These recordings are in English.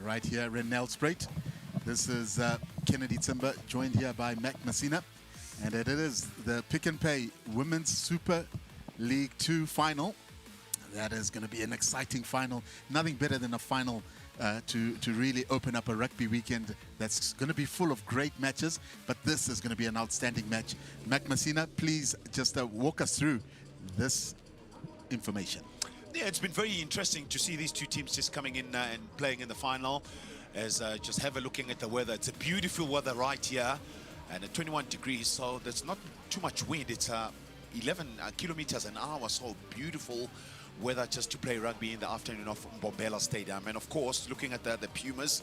right here in Nelspruit. This is Kennedy Timber, joined here by Mac Messina. And it is the Pick and Pay Women's Super League 2 final. That is going to be an exciting final. Nothing better than a final to really open up a rugby weekend that's going to be full of great matches. But this is going to be an outstanding match. Mac Messina, please just walk us through this information. Yeah, it's been very interesting to see these two teams just coming in and playing in the final. As just have a looking at the weather. It's a beautiful weather right here, and at 21 degrees, so there's not too much wind. It's 11 kilometers an hour, so beautiful weather just to play rugby in the afternoon of Mbombela Stadium. And of course, looking at the Pumas,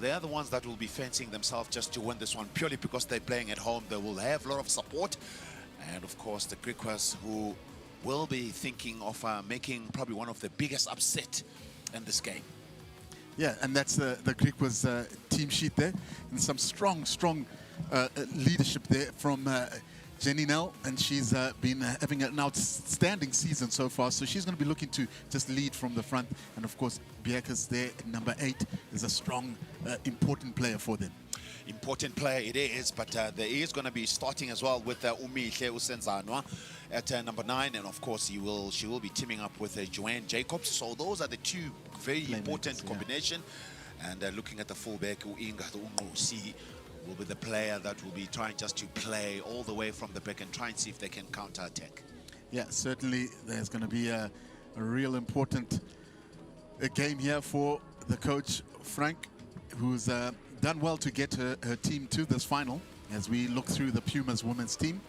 they are the ones that will be fancying themselves just to win this one, purely because they're playing at home. They will have a lot of support. And of course, the Griquas, who will be thinking of making probably one of the biggest upset in this game. Yeah, and that's the Griquas team sheet there. And some strong leadership there from Jenny Nell, and she's been having an outstanding season so far, so she's going to be looking to just lead from the front. And of course, Biaka's there, number 8, is a strong, important player for them. Important player it is, but there is going to be starting as well with Umihle Usenzanwa at number 9, and of course she will be teaming up with Joanne Jacobs. So those are the two very important combination. And looking at the fullback, Inga Ungosi will be the player that will be trying just to play all the way from the back and try and see if they can counter-attack. Yeah, certainly there's going to be a real important game here for the coach, Frank, who's done well to get her team to this final as we look through the Pumas women's team.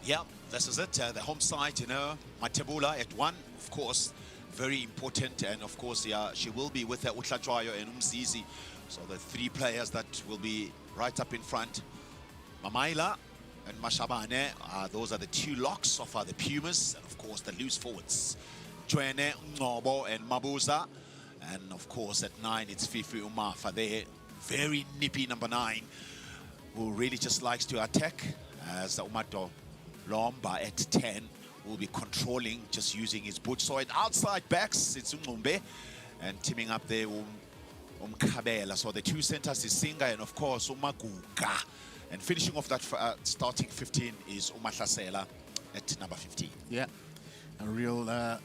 Yeah, this is it. The home side, you know, Matebula at 1, of course, very important. And of course, yeah, she will be with Utlajwayo and Umzizi. So the 3 players that will be right up in front. Mamaila and Mashabane, those are the 2 locks of the Pumas. And of course, the loose forwards, Joene, Ngobo and Mabuza. And of course, at 9, it's Fifi Umafa there. Very nippy number 9, who really just likes to attack, as Umato Lomba at 10 will be controlling, just using his boot. So at outside backs, it's Umumbe, and teaming up there Umkabela. So the 2 centers is Singa and of course Umaguga. And finishing off that starting 15 is Umahlasela at number 15. Yeah, a real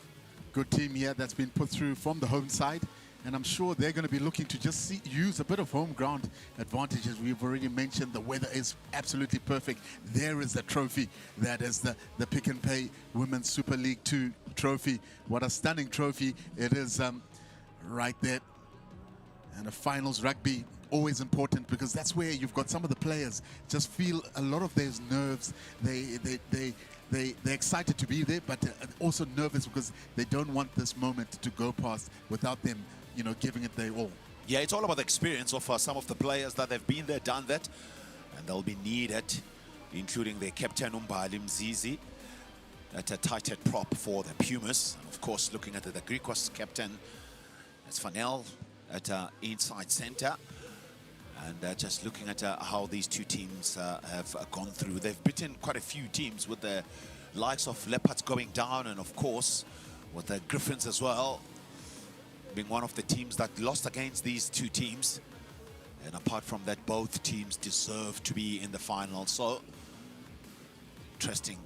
good team here that's been put through from the home side. And I'm sure they're going to be looking to just use a bit of home ground advantages. We've already mentioned the weather is absolutely perfect. There is the trophy. That is the Pick and Pay Women's Super League 2 trophy. What a stunning trophy it is right there. And the finals rugby, always important, because that's where you've got some of the players just feel a lot of those nerves. They're excited to be there, but also nervous because they don't want this moment to go past without them, you know, giving it their all. Yeah, it's all about the experience of some of the players that have been there, done that, and they'll be needed, including their captain Umbali Mzizi at a tight head prop for the Pumas. And of course, looking at the Griquas captain, it's Fanel at inside center. And just looking at how these two teams have gone through. They've beaten quite a few teams, with the likes of Leopards going down, and of course with the Griffins as well, being one of the teams that lost against these two teams. And apart from that, both teams deserve to be in the final. So interesting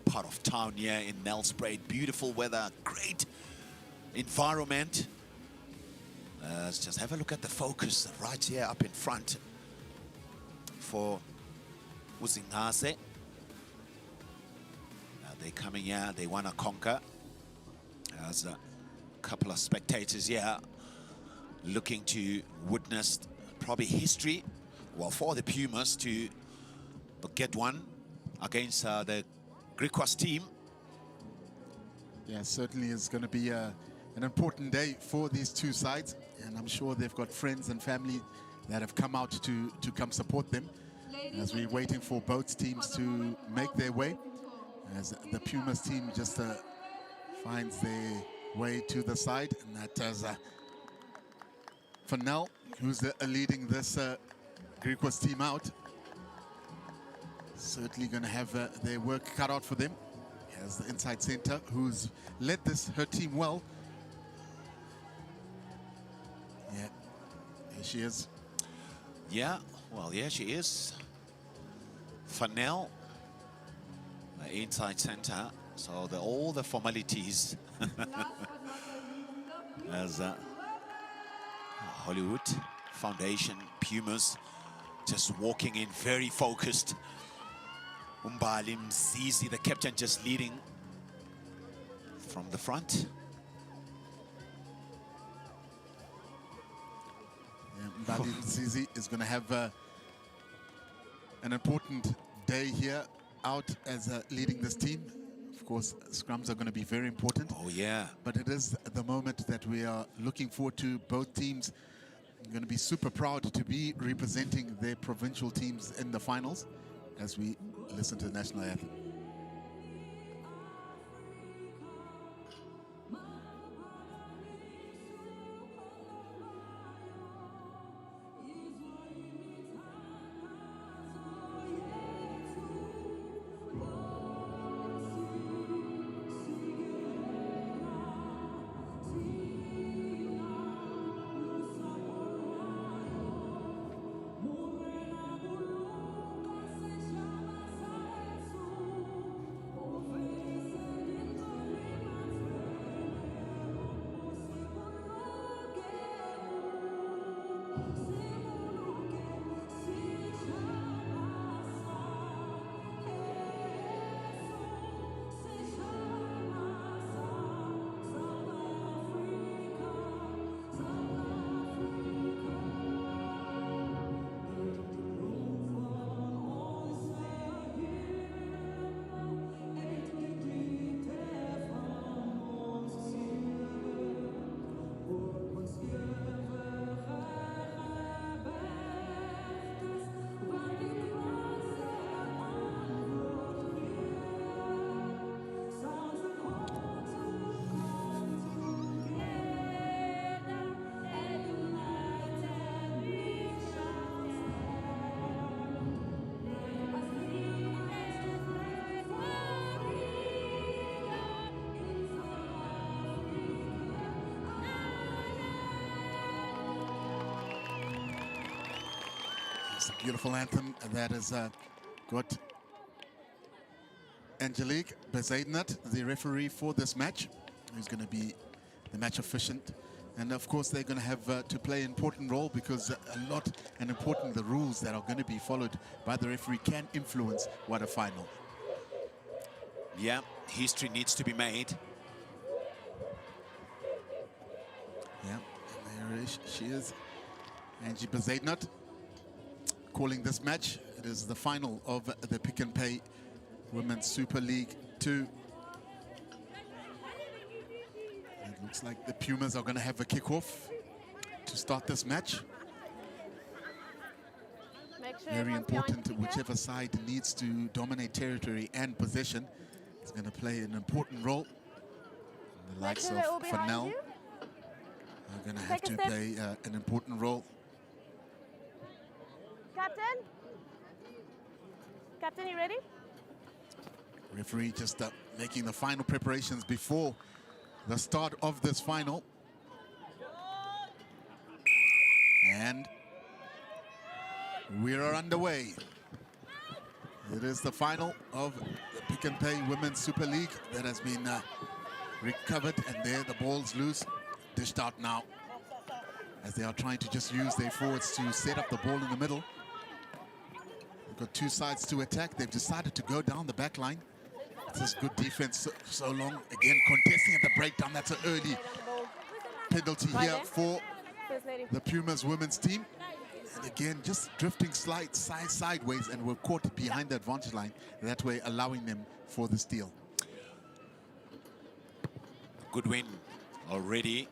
part of town here in Nelspruit. Beautiful weather, great environment. Let's just have a look at the focus right here up in front for Uzingase. They're coming here, they want to conquer. There's a couple of spectators here looking to witness probably history, well, for the Pumas to get one against the Griquas team. Yeah, certainly is going to be an important day for these two sides, and I'm sure they've got friends and family that have come out to come support them as we're waiting for both teams to make their way, as the Pumas team just finds their way to the side. And that is Fanel, who's leading this Griquas team out. Certainly going to have their work cut out for them. As the inside center, who's led her team well. Yeah, Here she is. Yeah, well, yeah, she is. Fanel, the inside center. So all the formalities as Hollywood Foundation, Pumas, just walking in very focused. Mbali Mzizi, the captain, just leading from the front. Yeah, Mbali Mzizi is going to have an important day here out as leading this team. Of course, scrums are going to be very important. Oh, yeah. But it is the moment that we are looking forward to. Both teams are going to be super proud to be representing their provincial teams in the finals as we listen to the national anthem. It's a beautiful anthem that has got Angie Bezuidenhout, the referee for this match, who's going to be the match officiant. And of course, they're going to have to play an important role because a lot and important the rules that are going to be followed by the referee can influence what a final. Yeah, history needs to be made. Yeah, and there she is, Angie Bezuidenhout, calling this match. It is the final of the Pick and Pay Women's Super League 2. It looks like the Pumas are going to have a kickoff to start this match. Very important, whichever side needs to dominate territory and possession is going to play an important role. The likes of Fanel are going to have to play an important role. Captain, you ready? Referee just making the final preparations before the start of this final. And we are underway. It is the final of the Pick and Pay Women's Super League that has been recovered, and there the ball's loose, dished out now as they are trying to just use their forwards to set up the ball in the middle. They've got two sides to attack. They've decided to go down the back line. This is good defense so long. Again, contesting at the breakdown. That's an early penalty here for the Pumas women's team. And again, just drifting sideways, and were caught behind the advantage line. That way, allowing them for the steal. Good win already.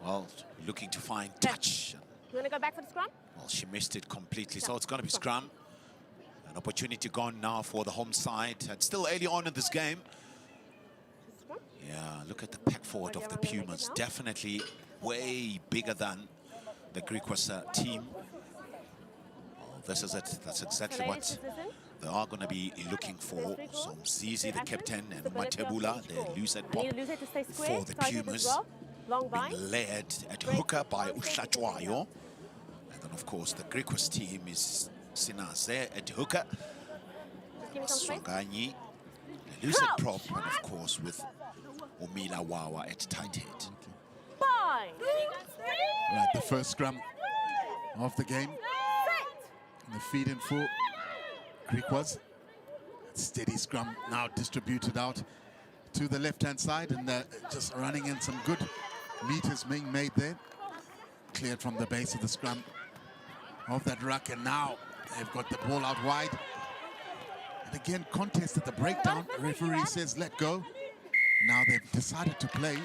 Well, looking to find touch. You want to go back for the scrum? Well, she missed it completely, so it's going to be scrum. An opportunity gone now for the home side. It's still early on in this game. Yeah, look at the pack forward of the Pumas. Definitely way bigger than the Griquas team. Oh, this is it. That's exactly what they are going to be looking for. So Mzizi, the captain, and Matebula, the loose at pop for the Pumas. Being led at hooker by Ushlatwayo. And then, of course, the Griquas team is Sinaze at hooker, Just give me some space. Songanyi, Lucid prop, and of course with Omila Wawa at tight head. Bye. Right, the first scrum of the game. And the feed in for Griquas. Steady scrum now distributed out to the left-hand side, and just running in some good meters being made there. Cleared from the base of the scrum of that ruck, and now they've got the ball out wide. And again, contest at the breakdown. The referee says let go. Now they've decided to play.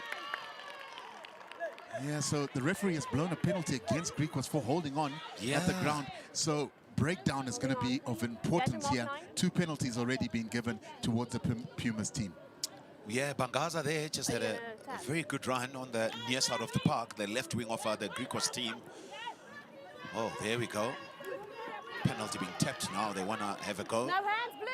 Yeah, so the referee has blown a penalty against Griquas for holding on at the ground. So breakdown is going to be of importance here. 2 penalties already been given towards the Pumas team. Yeah, Bangaza there just had a very good run on the near side of the park, the left wing of the Griquas team. Oh, there we go. Penalty being tapped now. They want to have a go. No hands, Blue.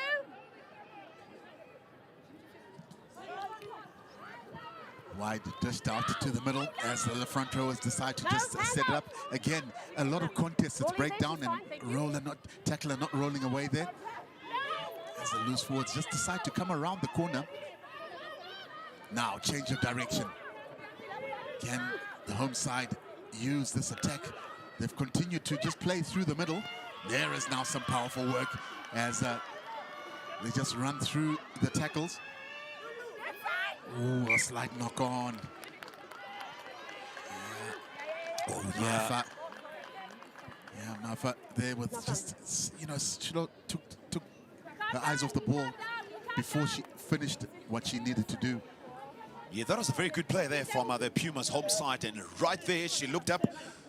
Wide dished out to the middle as the front rowers decide to just set it up. Again, a lot of contests. It's breakdown and tackler not rolling away there. As the loose forwards just decide to come around the corner. Now, change of direction. Again, the home side use this attack. They've continued to just play through the middle. There is now some powerful work as they just run through the tackles. Ooh, a slight knock on. Yeah. Oh, yeah. Mafa there was just, she took her eyes off the ball before she finished what she needed to do. Yeah, that was a very good play there from the Pumas home side, and right there she looked up.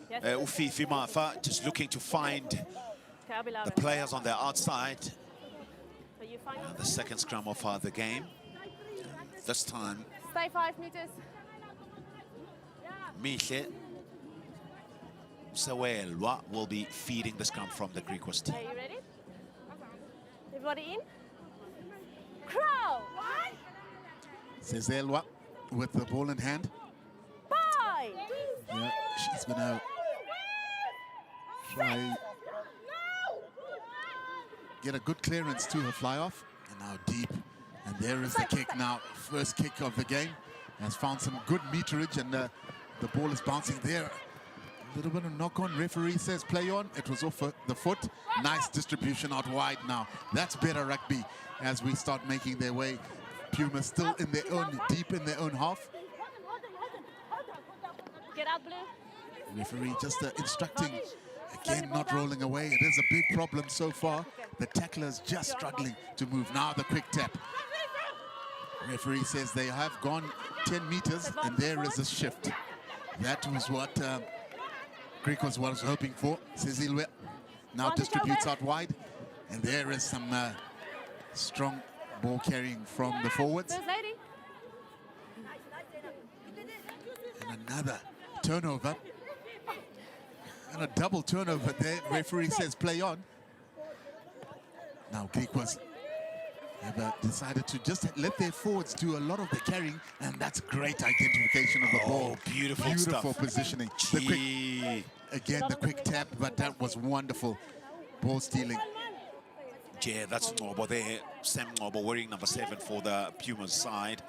Ufifi Mafa just looking to find the players on their outside. The second scrum of the game. This time, Stay 5 meters. Mihle Sewelwa will be feeding the scrum from the Griquas team. Are you ready? Everybody in? Crow! Sezelwa with the ball in hand. Bye! Yeah, she's gonna try get a good clearance to her fly off, and now deep, and there is the kick now. First kick of the game has found some good meterage, and the ball is bouncing there. A little bit of knock on. Referee says play on. It was off the foot. Nice distribution out wide now. That's better rugby as we start making their way. Pumas still in their own, deep in their own half. Get out, Blue. Referee just instructing, again, not rolling away. It is a big problem so far. The tackler's just struggling to move. Now the quick tap. Referee says they have gone 10 meters, and there is a shift. That was what Griquas was hoping for. Sezilwe now distributes out wide, and there is some strong ball carrying from the forwards. First lady. And another turnover. And a double turnover there. Referee says play on. Now Griquas have decided to just let their forwards do a lot of the carrying, and that's great identification of the ball. Beautiful stuff. Positioning. The quick tap, but that was wonderful ball stealing. Yeah, that's Ngobo there. Sam Ngobo wearing number 7 for the Pumas side,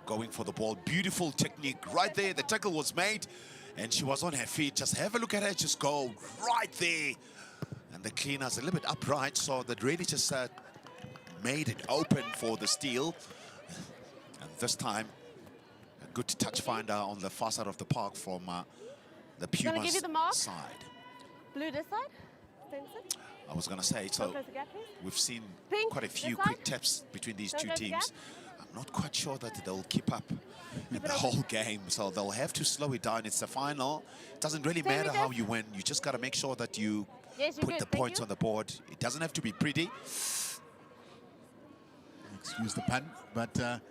going for the ball. Beautiful technique right there. The tackle was made, and she was on her feet. Just have a look at her, just go right there. And the cleaner's a little bit upright, so that really just made it open for the steal. And this time, a good touch finder on the far side of the park from the Pumas side. Blue this side. Spencer. I was going to say, so we've seen quite a few quick taps between these two teams. I'm not quite sure that they'll keep up in the whole game, so they'll have to slow it down. It's the final. It doesn't really matter how you win. You just got to make sure that you put the points on the board. It doesn't have to be pretty. Excuse the pun, but that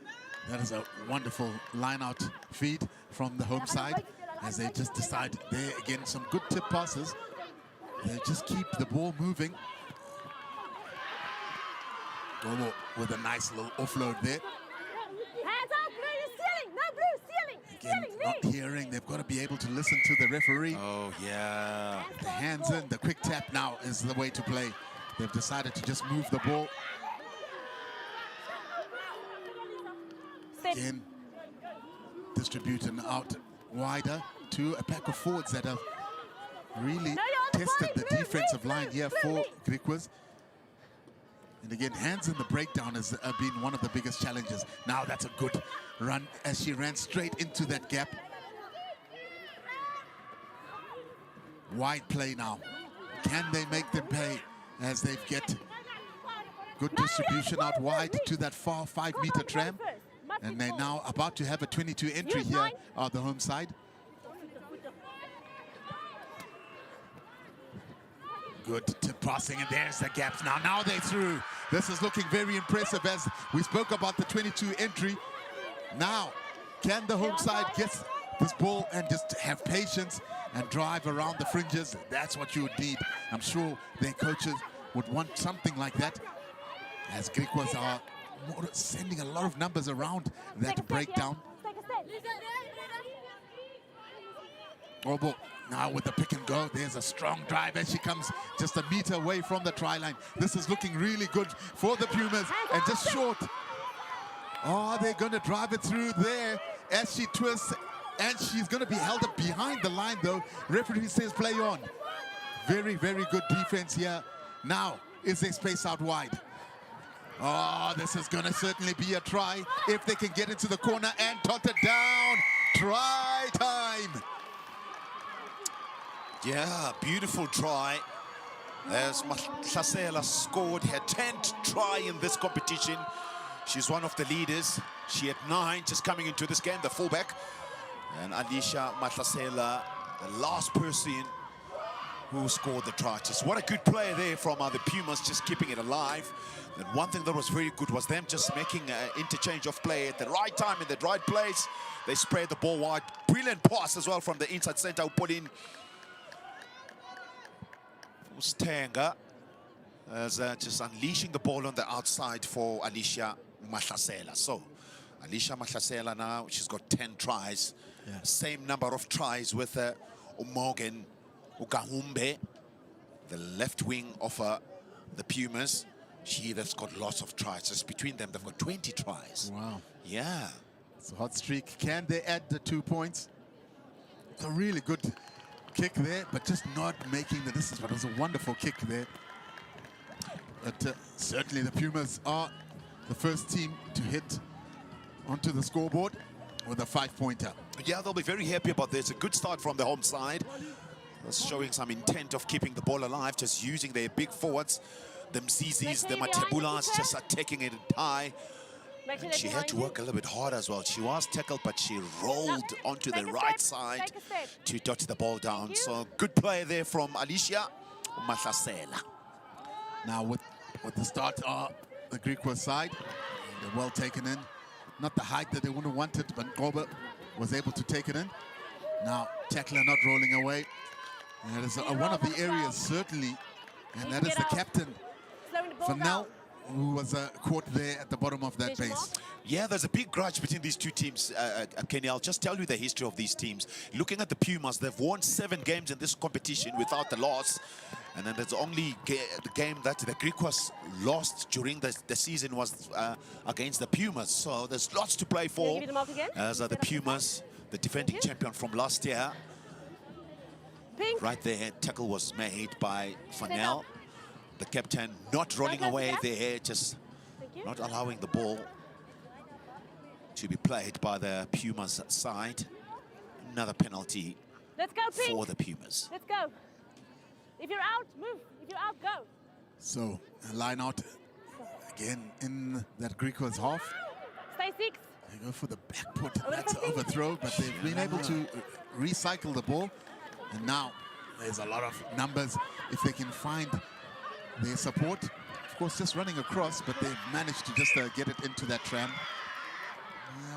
is a wonderful line-out feed from the home side as they just decide there again some good tip passes. They just keep the ball moving. With a nice little offload there. Hands up, Blue, you're stealing. No, Blue, stealing. Again, not hearing. They've got to be able to listen to the referee. Oh, yeah. The hands in, the quick tap now is the way to play. They've decided to just move the ball. Again, distributing out wider to a pack of forwards that have really tested the defensive line here for Griquas. And again, hands in the breakdown has been one of the biggest challenges. Now that's a good run as she ran straight into that gap. Wide play now. Can they make them pay as they get good distribution out wide to that far 5-meter tram? And they're now about to have a 22 entry here on the home side. Good tip passing, and there's the gaps now. Now they're through. This is looking very impressive as we spoke about the 22 entry. Now, can the home side get this ball and just have patience and drive around the fringes? That's what you would need. I'm sure their coaches would want something like that, as Griquas are sending a lot of numbers around that breakdown. Avbob now with the pick and go. There's a strong drive as she comes just a meter away from the try line. This is looking really good for the Pumas, and just short. Oh, they're going to drive it through there as she twists, and she's going to be held up behind the line though. Referee says play on. Very, very good defense here. Now, is there space out wide? Oh, this is going to certainly be a try if they can get into the corner and tot it down. Try time. Yeah, beautiful try. As Mahlasela scored her 10th try in this competition. She's one of the leaders. She had 9 just coming into this game, the fullback. And Alicia Mahlasela, the last person who scored the try. Just what a good play there from the Pumas, just keeping it alive. And one thing that was very good was them just making an interchange of play at the right time in the right place. They spread the ball wide. Brilliant pass as well from the inside center who put in Tanga, as just unleashing the ball on the outside for Alicia Mahlasela. So Alicia Mahlasela now, she's got 10 tries. Yeah. Same number of tries with Morgan Ukahumbe, the left wing of the Pumas. They've got lots of tries. Just between them, they've got 20 tries. Wow. Yeah. It's a hot streak. Can they add the 2 points? It's a really good kick there, but just not making the distance. But it was a wonderful kick there. But certainly the Pumas are the first team to hit onto the scoreboard with a 5-pointer. Yeah, they'll be very happy about this. A good start from the home side. That's showing some intent of keeping the ball alive, just using their big forwards. The Mzizis, the Matebulas, just attacking it high. And she had to work a little bit hard as well. She was tackled, but she rolled onto the right side to dodge the ball down. So good play there from Alicia Mahlasela. Now with the start of the Griquas side, they're well taken in. Not the height that they would have wanted, but Mbombela was able to take it in. Now tackler not rolling away. And that is one of the areas certainly, and that is the captain, Vanel, who was caught there at the bottom of that base. Yeah, there's a big grudge between these two teams, Kenny. I'll just tell you the history of these teams. Looking at the Pumas, they've won 7 games in this competition without a loss. And then there's only the game that the Griquas lost during the season was against the Pumas. So there's lots to play for. As the Pumas, the defending champion from last year. Right there, tackle was made by Vanel. The captain not rolling away there, just not allowing the ball to be played by the Pumas side. Another penalty for the Pumas. Let's go. If you're out, move. If you're out, go. So, a line out again in that Griquas half. Stay 6. They go for the back foot. That's an overthrow, but they've been able to recycle the ball. And now there's a lot of numbers if they can find their support. Of course, just running across, but they've managed to just get it into that tram.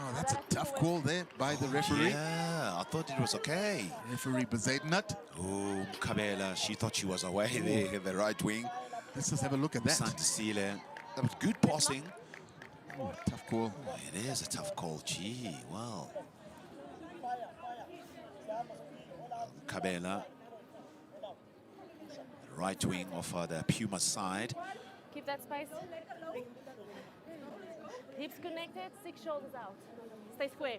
Oh, that's a tough call there by the referee. Yeah, I thought it was okay. Referee Bezuidenhout. Oh, Mbombela, she thought she was away there in the right wing. Let's just have a look at that. Sandisile, that was good passing. Oh, tough call. Oh, it is a tough call. Gee, wow. Kabela, right wing of the Pumas side. Keep that space. Hips connected, 6 shoulders out. Stay square.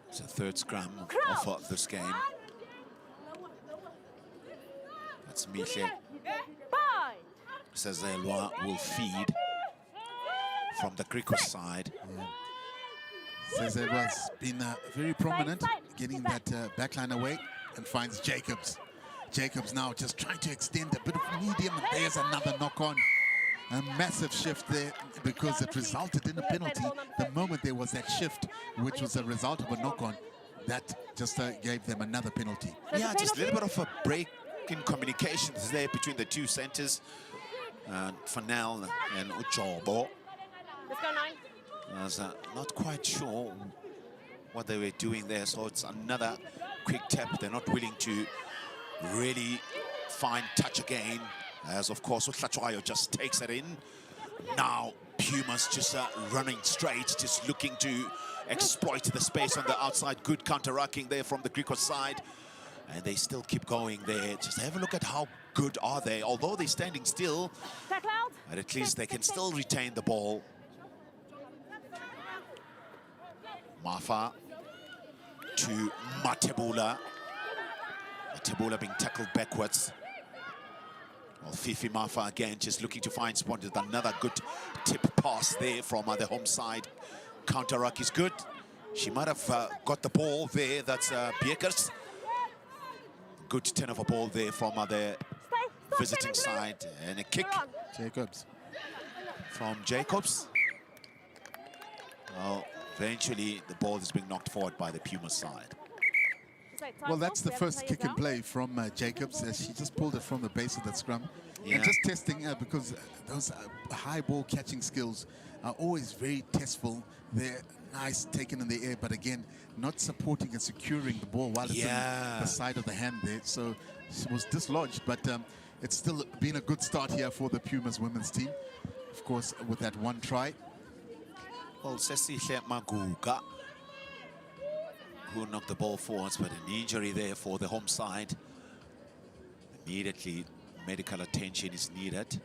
It's the third scrum Crouch. of this game. That's Mihle. Bind. Sazelwa will feed from the Griquas side. Sezelwa's been very prominent, getting that backline away, and finds Jacobs. Jacobs now just trying to extend a bit of medium, and there's another knock-on. A massive shift there because it resulted in a penalty. The moment there was that shift, which was a result of a knock-on, that just gave them another penalty. Yeah, just a little bit of a break in communications there between the two centers. Fanel and Ujobo. Let's go 9. I was not quite sure what they were doing there, so it's another quick tap. They're not willing to really find touch again, as of course Utlachwayo just takes it in. Now Pumas just running straight, just looking to exploit the space on the outside. Good counter-rucking there from the Griquas side, and they still keep going there. Just have a look at how good are they. Although they're standing still, but at least they can still retain the ball. Mafa to Matebula. Matebula being tackled backwards. Well, Fifi Mafa again just looking to find spot. Another good tip pass there from the home side. Counter-ruck is good. She might have got the ball there. That's Biekers. Good turnover ball there from the visiting side. And a kick. Jacobs. From Jacobs. Well, eventually the ball is being knocked forward by the Pumas side. Well, that's the first kick and play from Jacobs. She just pulled it from the base of that scrum. Yeah. And just testing because those high ball catching skills are always very testful. They're nice taken in the air, but again, not supporting and securing the ball while it's in the side of the hand there. So she was dislodged, but it's still been a good start here for the Pumas women's team. Of course, with that one try. Well, Sesihle Maguga, who knocked the ball forwards, but an injury there for the home side. Immediately, medical attention is needed.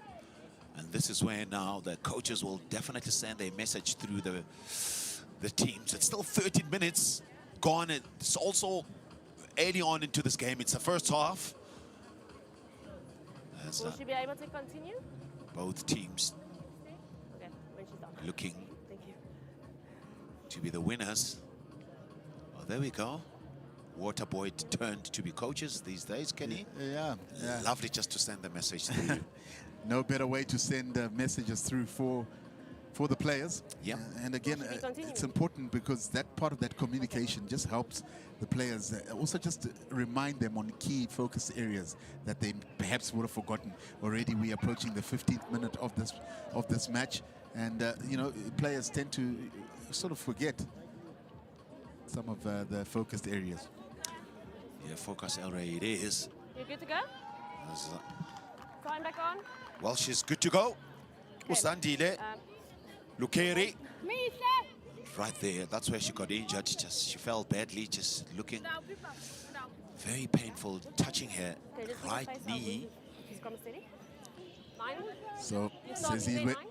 And this is where now the coaches will definitely send a message through the teams. It's still 13 minutes gone. It's also early on into this game. It's the first half. As, Will she be able to continue? both teams Okay, when she's done. looking Thank you. to be the winners. Oh, there we go. Waterboy turned to be coaches these days, Kenny. Yeah. Lovely just to send the message through. No better way to send messages through for the players. Yep. And again, Well, should we continue? it's important because that part of that communication just helps the players. Also just remind them on key focus areas that they perhaps would have forgotten. Already we are approaching the 15th minute of this match, and you know, players tend to sort of forget some of the focused areas. Yeah, focus area it is. You good to go? As, Time back on. well, she's good to go. Usandile Lukeri. Right there, that's where she got injured. Just she fell badly, just looking very painful, touching her Okay, just keep right your face knee. up. She's coming steady. 9. So You start Sezilwe with 9.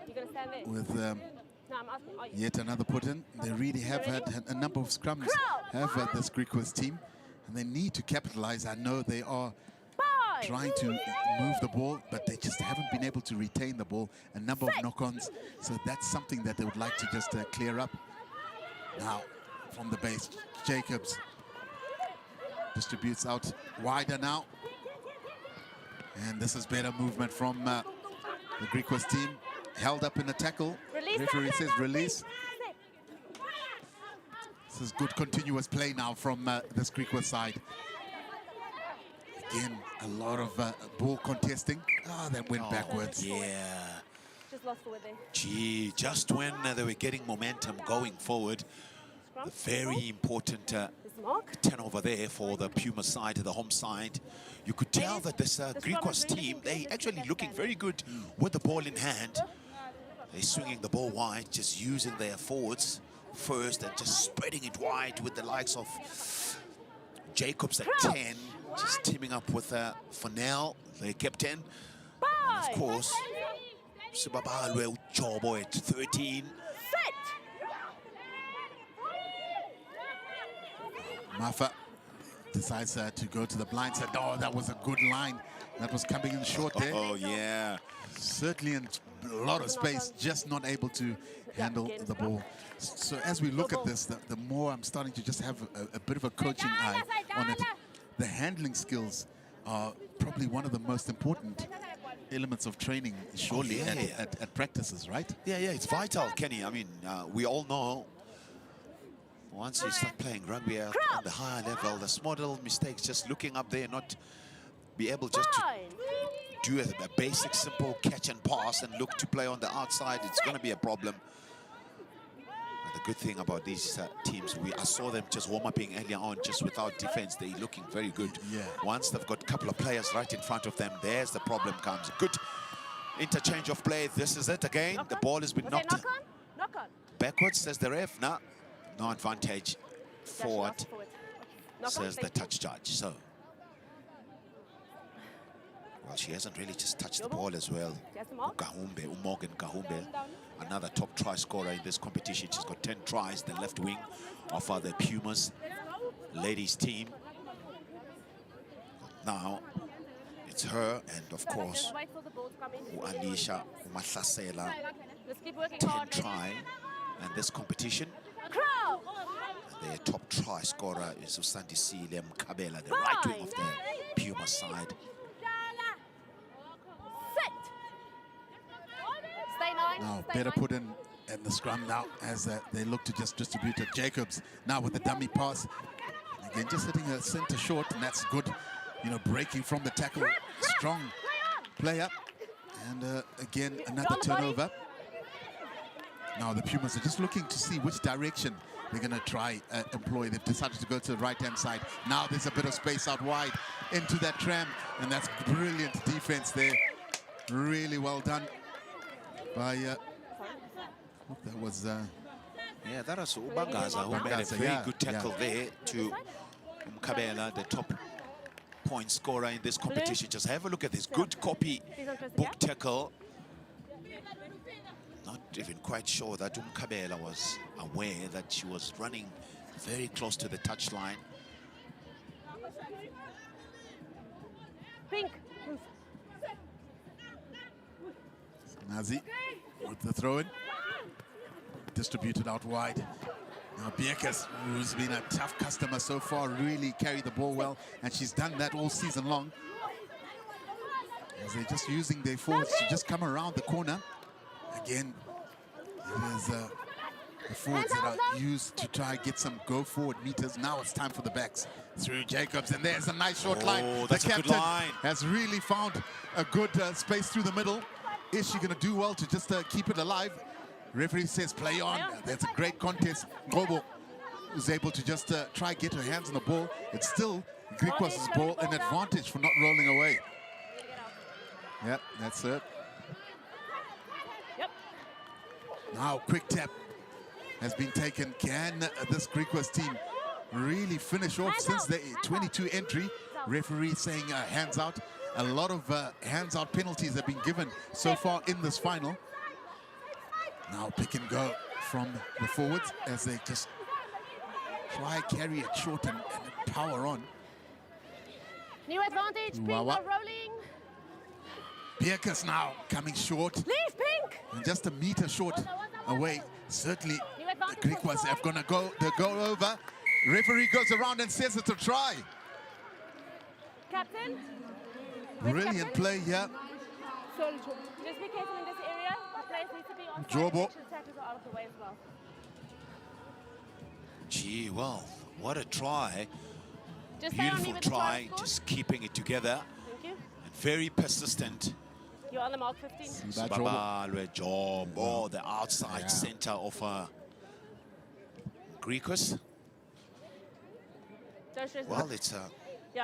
You're going to stand there. with No, I'm asking. Are you? yet another put-in. They really have had a number of scrums have this Griquas team, and they need to capitalize. I know they are Bye. trying to move the ball, but they just haven't been able to retain the ball. A number of knock-ons, so that's something that they would like to just clear up. Now, from the base, Jacobs distributes out wider now. And this is better movement from the Griquas team. Held up in a tackle. Release Referee that, says that, release. This is good continuous play now from this Griquas side. Again, a lot of ball contesting. Oh, that went backwards. Yeah. Just lost forward there. Gee, just when they were getting momentum going forward, Scrum. a very important This mark. turnover there for the Puma side, the home side. You could tell that this Griquas team, they actually looking very good with the ball in hand. They're swinging the ball wide, just using their forwards first and just spreading it wide with the likes of Jacobs at 10, just teaming up with Fanel, the captain. And of course, Sibabalwe Ujobo at 13. Mafa decides to go to the blind side. Oh, that was a good line. That was coming in short there. Oh, yeah. Certainly in a lot of space, just not able to handle the ball. So as we look at this, the more I'm starting to just have a bit of a coaching eye on it. The handling skills are probably one of the most important elements of training, surely, at practices, right? Yeah, it's vital, Kenny. I mean, we all know once you start playing rugby at the higher level, the small little mistakes, just looking up there, not be able just to do a basic, simple catch and pass and look to play on the outside, it's going to be a problem. But the good thing about these teams, I saw them just warm-upping earlier on, just without defense. They're looking very good. Yeah. Once they've got a couple of players right in front of them, there's the problem comes. Good interchange of play. This is it again. The ball has been knocked backwards, says the ref. No advantage. Forward, says the touch judge. So, well, she hasn't really just touched the ball as well. Morgan Kahumbe, another top try scorer in this competition. She's got 10 tries, the left wing of the Pumas ladies team. Now, it's her and, of course, Anisha Mahlasela, 10 try in this competition. Their top try scorer is Usandisile Mkabela, the right wing of the Puma side. Now, better put in the scrum now as they look to just distribute it. Jacobs now with the dummy pass. Again, just hitting a center short, and that's good. You know, breaking from the tackle. Strong player. And again, another turnover. Now, the Pumas are just looking to see which direction they're going to try employ. They've decided to go to the right-hand side. Now there's a bit of space out wide into that tram, and that's brilliant defense there. Really well done by that was yeah, that was Ubangaza who made a very good tackle there to Mkabela, the top point scorer in this competition. Just have a look at this good copy book tackle. Not even quite sure that Mkabela was aware that she was running very close to the touchline. Pink. Nazi with the throw-in. Distributed out wide. Now Griquas, who's been a tough customer so far, really carried the ball well, and she's done that all season long. As they're just using their forwards to just come around the corner. Again, it is the forwards that are used to try and get some go-forward meters. Now it's time for the backs. Through Jacobs, and there's a nice short line. That's the a good captain line. has really found a good space through the middle. Is she going to do well to just keep it alive? Referee says play on. That's a great contest. Ngobo is able to just try get her hands on the ball. It's still Griquas' ball, an advantage for not rolling away. Yep, that's it. Yep. Now, quick tap has been taken. Can this Griquas team really finish off since the 22 entry? Referee saying hands out. A lot of hands out penalties have been given so far in this final. Now pick and go from the forwards as they just try carry it short and power on. New advantage, Pink are rolling. Griquas now coming short. Leave, Pink! And just a meter short away. Certainly the Griquas have gonna go over. Referee goes around and says it's a try. Captain? Brilliant play here. Sorry, just be careful in this area. The players need to be on Jobo. side. The tacklers are out of the way as well. Gee, well, what a try. Just stay on me Beautiful with the try, score. just keeping it together. Thank you. And very persistent. You're on the mark, 15. Sibabalwe Jobo, the outside center of Griquas. Well, it's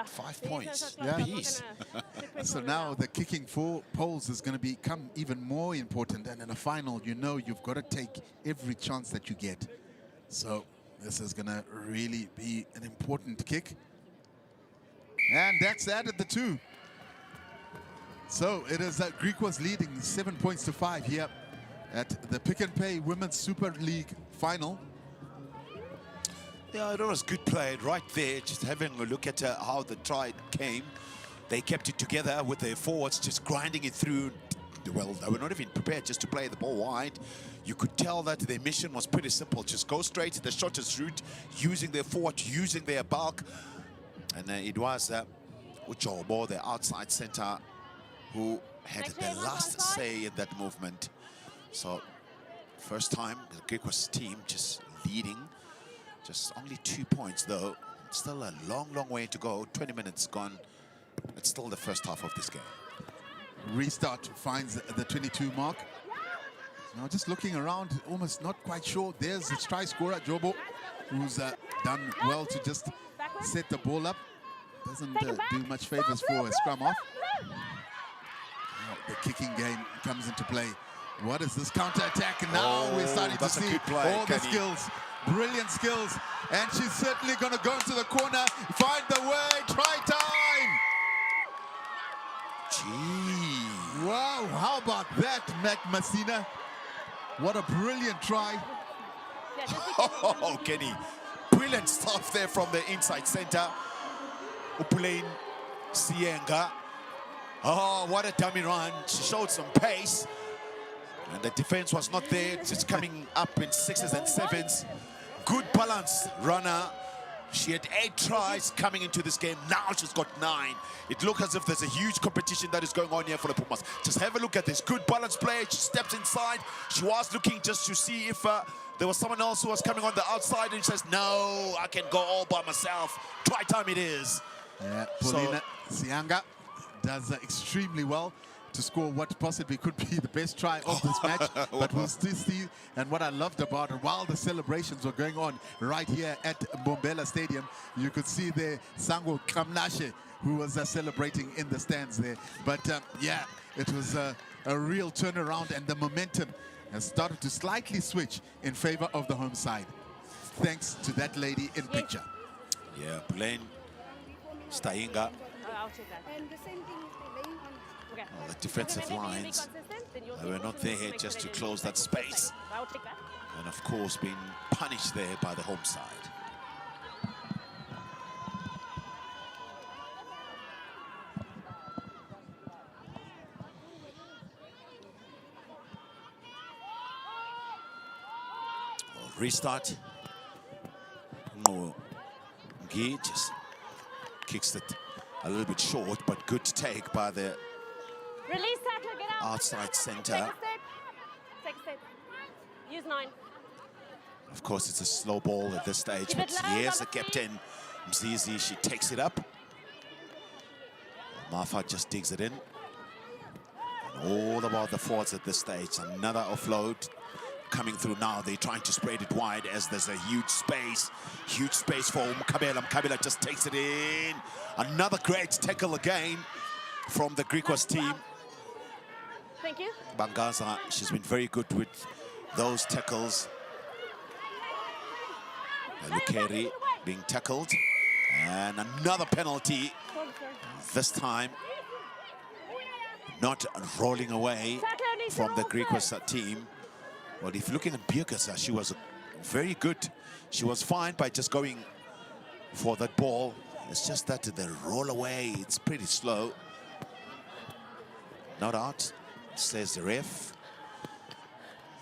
5 points apiece. So now the kicking for poles is going to become even more important. And in a final, you know you've got to take every chance that you get. So this is going to really be an important kick. And that's added the 2. So it is Griquas leading 7 points to 5 here at the Pick and Pay Women's Super League final. Yeah, it was good play right there. Just having a look at how the try came. They kept it together with their forwards, just grinding it through. Well, they were not even prepared just to play the ball wide. You could tell that their mission was pretty simple. Just go straight to the shortest route, using their forward, using their bulk. And it was Ujobo, the outside center, who had the last say in that movement. So, first time the Griquas team just leading. Just only 2 points, though. Still a long, long way to go. 20 minutes gone. It's still the first half of this game. Restart finds the 22 mark. Now just looking around, almost not quite sure. There's the try scorer, Jobo, who's done well to just set the ball up. Doesn't do much favors for a scrum off. Now the kicking game comes into play. What is this counter-attack? And now we're starting to see all the skills. Brilliant skills. And she's certainly going to go into the corner, find the way, try time! Gee. Wow, how about that, Mac Messina? What a brilliant try. Oh, Kenny. Brilliant stuff there from the inside center. Upulain Sienga. Oh, what a dummy run. She showed some pace. And the defense was not there, just coming up in 6s and 7s. Good balance runner. She had 8 tries coming into this game. Now she's got 9. It looks as if there's a huge competition that is going on here for the Pumas. Just have a look at this. Good balance play. She steps inside. She was looking just to see if there was someone else who was coming on the outside, and she says, no, I can go all by myself. Try time it is. Yeah, Paulina Sianga does extremely well to score what possibly could be the best try of this match. But we'll still see. And what I loved about it, while the celebrations were going on right here at Mbombela Stadium, you could see there Sango Kamnashe, who was celebrating in the stands there. But yeah, it was a real turnaround, and the momentum has started to slightly switch in favor of the home side, thanks to that lady in picture. Yeah, Blaine Stainga. I'll check that. And the same thing is the lane on. Okay. Well, the defensive lines, they were not there just to close that space. I'll take that. And of course, being punished there by the home side. Well, restart. Ngi just kicks it a little bit short, but good take by the Release tackler, get out. outside center. Take a step. Take a step. Use 9. Of course, it's a slow ball at this stage, Keep but it low, here's the number 3. captain, Mzizi. She takes it up. Marfa just digs it in. And all about the forwards at this stage. Another offload coming through now. They're trying to spread it wide as there's a huge space for Mbombela. Mbombela just takes it in. Another great tackle again from the Griquas team. Thank you. Bangaza, she's been very good with those tackles. Lukeri being tackled. And another penalty. This time, not rolling away from the Griquas team. Well, if you're looking at Bukasa, she was very good. She was fine by just going for that ball. It's just that the roll away, it's pretty slow. Not out, says the ref.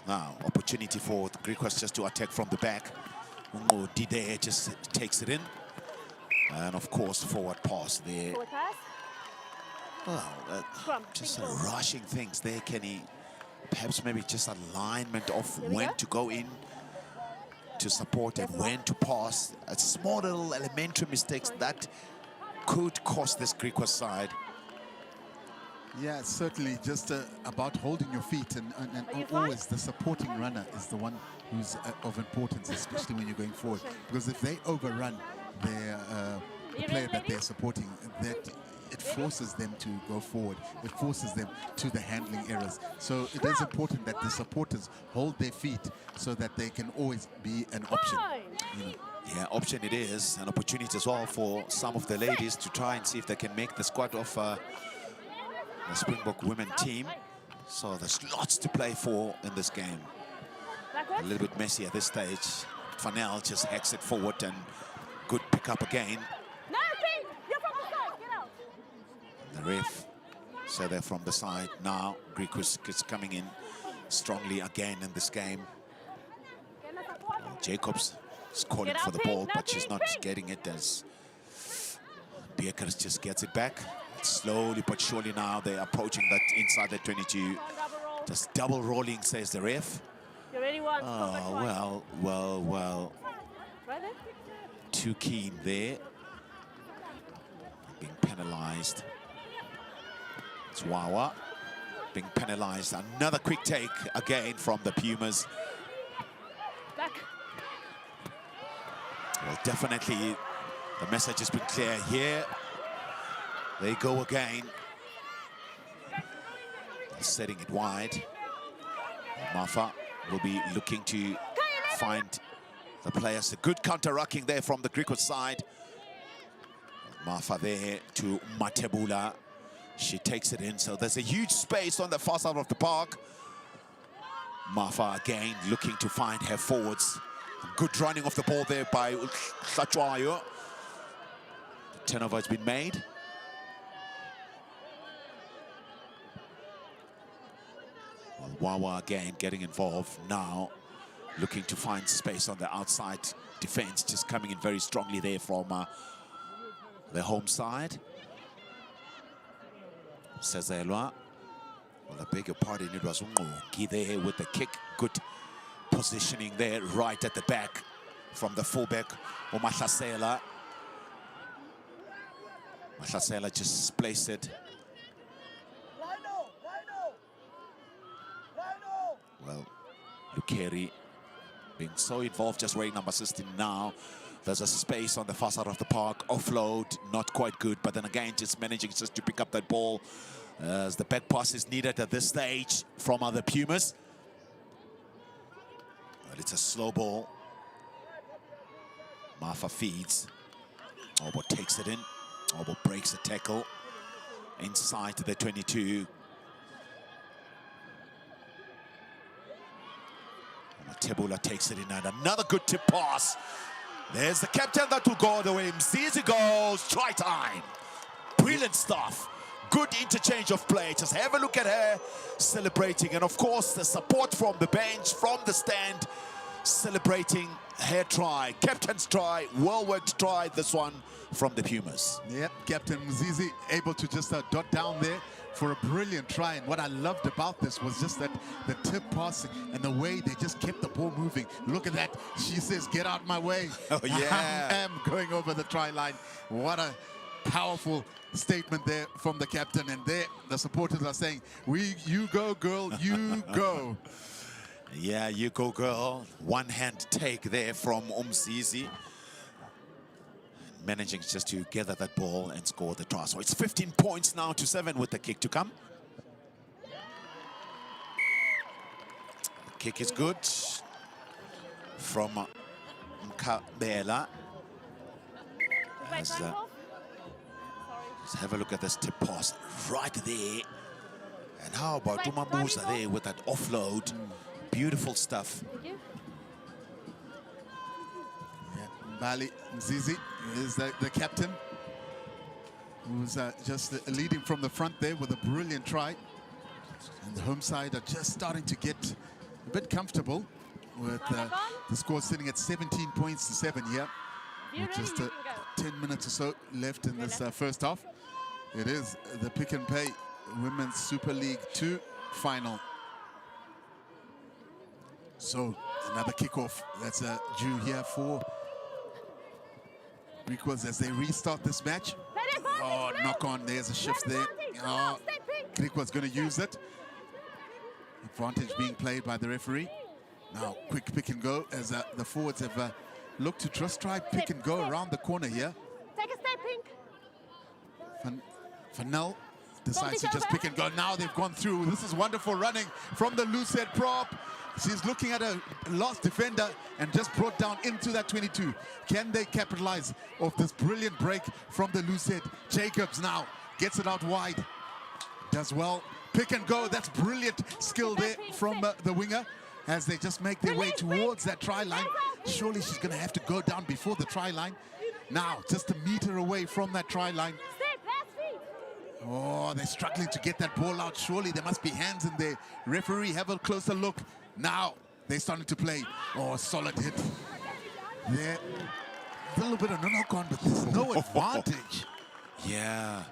Now, opportunity for the Griquas just to attack from the back. Ungo Dide just takes it in. And of course, forward pass there. Forward pass. Well, just rushing things there, Kenny. Perhaps maybe just alignment of when to go in to support and when to pass. A small little elementary mistakes that could cost this Griquas side. Yeah, certainly just about holding your feet, and always the supporting runner is the one who's of importance, especially when you're going forward. Because if they overrun their the player that they're supporting, that it forces them to go forward. It forces them to the handling errors. So it is important that the supporters hold their feet so that they can always be an option. You know. Yeah, option it is. An opportunity as well for some of the ladies to try and see if they can make the squad of the Springbok women team. So there's lots to play for in this game. A little bit messy at this stage. Fanel just hacks it forward and good pick up again. No, Pink, you're from the side. Get out. The ref, so they're from the side now. Griquas is coming in strongly again in this game. Well, Jacobs is calling for the ball, but she's not getting it as Beekers just gets it back. Slowly but surely now they're approaching that inside the 22. Just double rolling, says the ref. You ready, one? Oh, well. Right there. Too keen there. Being penalized. It's Wawa being penalized. Another quick take again from the Pumas. Back. Well, definitely the message has been clear here. They go again. Setting it wide. Mafa will be looking to find the players. A good counter-rucking there from the Griquas side. Mafa there to Matebula. She takes it in, so there's a huge space on the far side of the park. Mafa again looking to find her forwards. Good running of the ball there by Hlachwayo. The turnover has been made. Well, Wawa again getting involved now, looking to find space on the outside defense, just coming in very strongly there from the home side. Sezelwa, well, I beg your pardon, it was Ungoki there with the kick. Good positioning there, right at the back from the fullback, Mahlasela. Mahlasela just placed it. Well, Lukeri being so involved, just wearing number 16 now. There's a space on the far side of the park. Offload, not quite good, but then again, just managing just to pick up that ball as the back pass is needed at this stage from other Pumas. Well, it's a slow ball. Mafa feeds. Avbob takes it in. Avbob breaks the tackle inside the 22. Tebula takes it in and another good tip pass. There's the captain that will go the way. Mzizi goes, try time. Brilliant stuff. Good interchange of play. Just have a look at her celebrating. And of course, the support from the bench, from the stand, celebrating her try. Captain's try, well-worked try, this one from the Pumas. Yep, Captain Mzizi able to just dot down there for a brilliant try. And what I loved about this was just that the tip passing and the way they just kept the ball moving. Look at that. She says, get out my way. Oh, yeah. I am going over the try line. What a powerful statement there from the captain. And there, the supporters are saying, you go, girl, you go. Yeah, you go, girl. One-hand take there from Umzizi. Managing just to gather that ball and score the try. So it's 15 points now to 7 with the kick to come. The kick is good from Mbombela. Let's have a look at this tip pass right there. And how about Tumamuza there with that offload? Beautiful stuff. Bali Mzizi is the captain, who's just leading from the front there with a brilliant try. And the home side are just starting to get a bit comfortable with the score sitting at 17 points to 7 here. With just 10 minutes or so left in this first half. It is the Pick and Pay Women's Super League 2 final. So another kickoff that's due here for Griquas as they restart this match. Oh, knock on, there's a shift there. Oh, Griquas going to use it. Advantage being played by the referee. Now, quick pick and go as the forwards have looked to just try pick and go around the corner here. Take a step, Pink. Fanel decides to Competition just over. pick and go. Now they've gone through. This is wonderful running from the loose head prop. She's looking at a lost defender and just brought down into that 22. Can they capitalize off this brilliant break from the loose head? Jacobs now gets it out wide. Does well. Pick and go. That's brilliant skill there from the winger as they just make their way towards that try line. Surely she's going to have to go down before the try line. Now, just a meter away from that try line. Step, last feet. Oh, they're struggling to get that ball out. Surely there must be hands in there. Referee, have a closer look. Now, they're starting to play. Oh, solid hit. There. A little bit of no knock on, but there's no advantage. Yeah.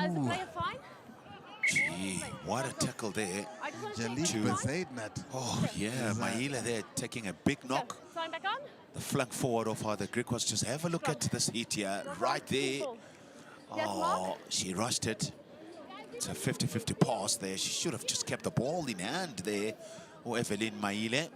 Is the player fine? Gee, what a tackle there. I just want to Angie check. Bezuidenhout. Oh, yeah, Maila there taking a big knock. Sign back on. The flank forward of the Griquas. Just have a look at this hit here, right there. Oh, she rushed it. It's a 50-50 pass there. She should have just kept the ball in hand there. Oh, Evelyn Maile.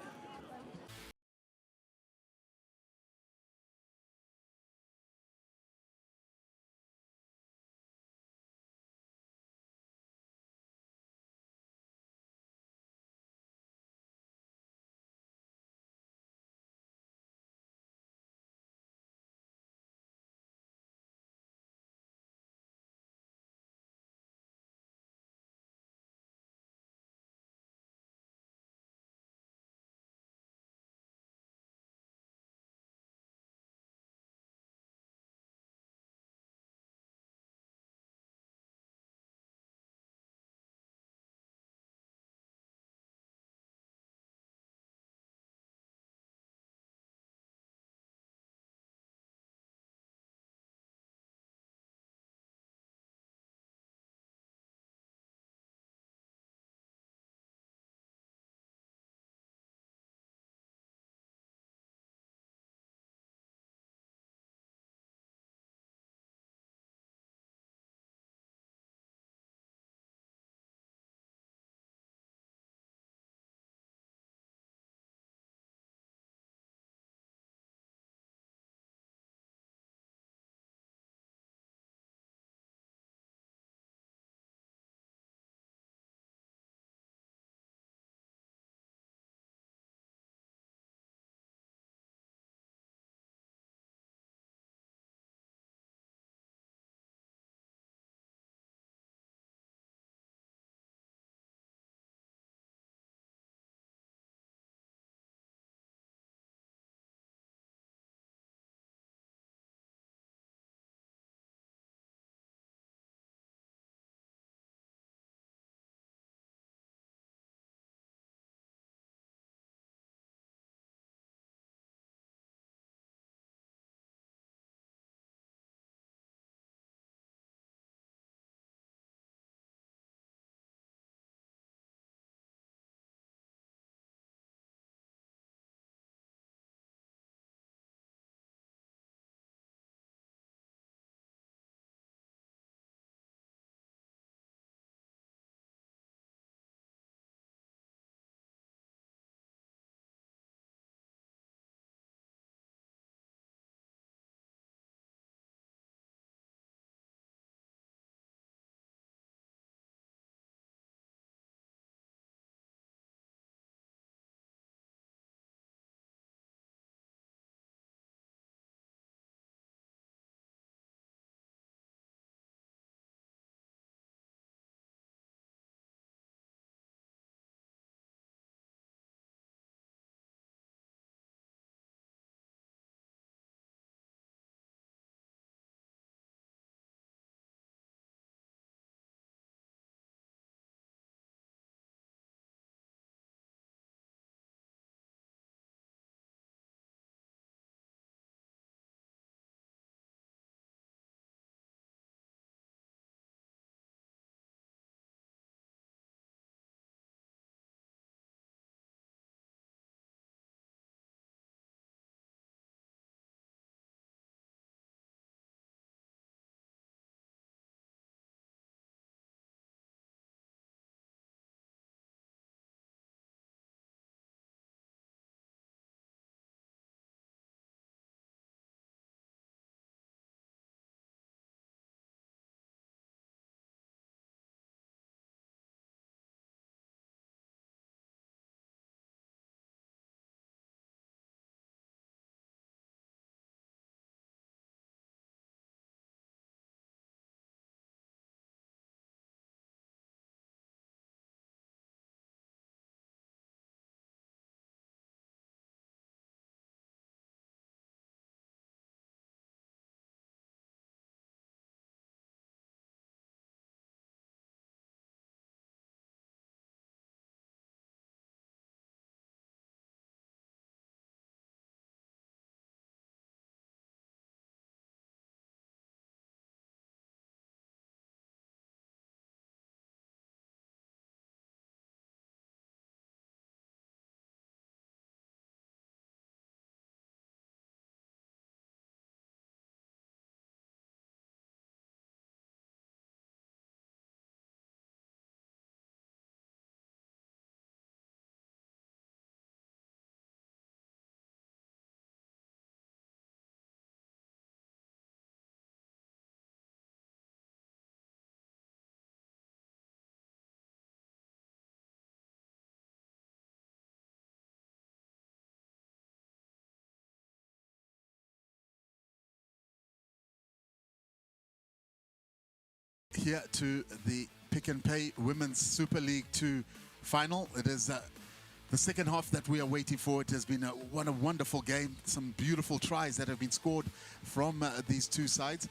here to the Pick and Pay Women's Super League 2 final. It is the second half that we are waiting for. It has been a wonderful game. Some beautiful tries that have been scored from these two sides.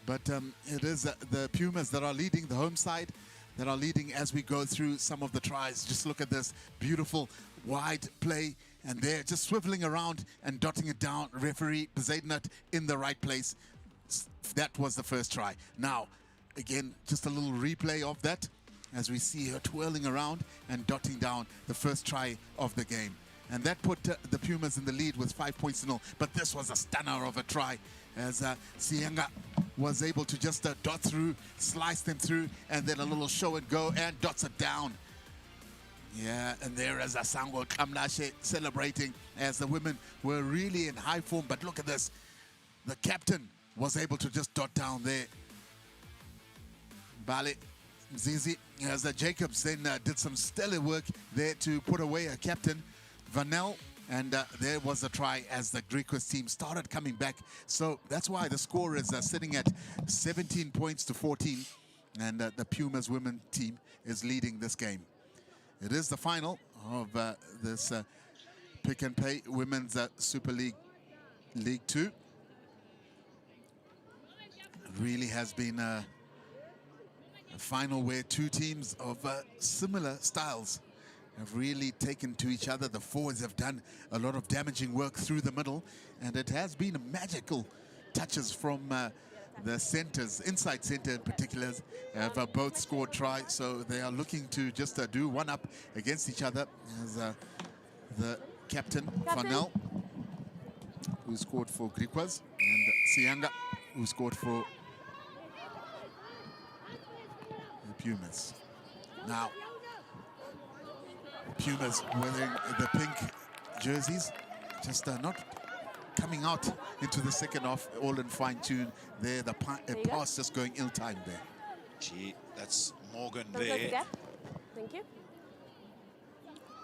But it is the Pumas that are leading, the home side, that are leading as we go through some of the tries. Just look at this beautiful wide play, and they're just swiveling around and dotting it down. Referee Bezuidenhout in the right place. That was the first try. Now, again, just a little replay of that as we see her twirling around and dotting down the first try of the game. And that put the Pumas in the lead with 5 points to 0. But this was a stunner of a try as Sienga was able to just dot through, slice them through, and then a little show and go and dots it down. Yeah, and there is Asango Kamlashe celebrating as the women were really in high form. But look at this. The captain was able to just dot down there. Bale Mzizi as Jacobs then did some stellar work there to put away a captain, Vanel. And there was a try as the Griquas team started coming back. So that's why the score is sitting at 17 points to 14. And the Pumas women team is leading this game. It is the final of this Pick and Pay Women's Super League League 2. It really has been a final where two teams of similar styles have really taken to each other. The forwards have done a lot of damaging work through the middle, and it has been magical touches from the centers, inside center in particular, have both scored tries. So they are looking to just do one up against each other as the captain, Vanel, who scored for Griquas, and Sianga, who scored for the Pumas. Now, Pumas wearing the pink jerseys, just not coming out into the second half all in fine tune there. The pass just going ill-timed there. Gee, that's Morgan Don't close the there. gap. Thank you.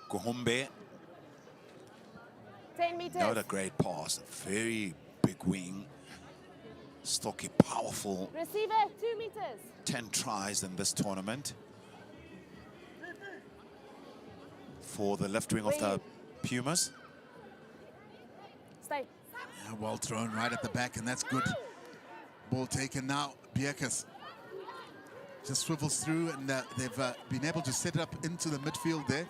Kuhumbe, 10 meters. not a great pass, a very big wing. Stocky, powerful, Receiver, 2 meters. 10 tries in this tournament for the left wing of the Pumas. Stay. Yeah, well thrown right at the back, and that's good. Ball taken now. Bierkes just swivels through, and they've been able to set it up into the midfield there.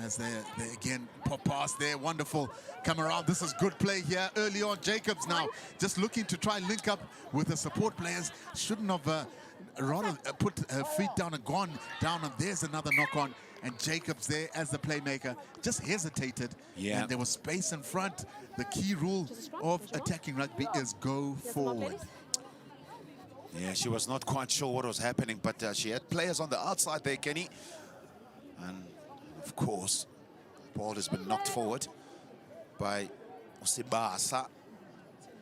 As they again pop past there, wonderful come around. This is good play here early on. Jacobs now just looking to try and link up with the support players. Shouldn't have rather put her feet down and gone down, and there's another knock on. And Jacobs there as the playmaker just hesitated. Yeah. And there was space in front. The key rule of attacking rugby is go forward. Yeah, she was not quite sure what was happening, but she had players on the outside there, Kenny. And of course, the ball has been knocked forward by Osibasa,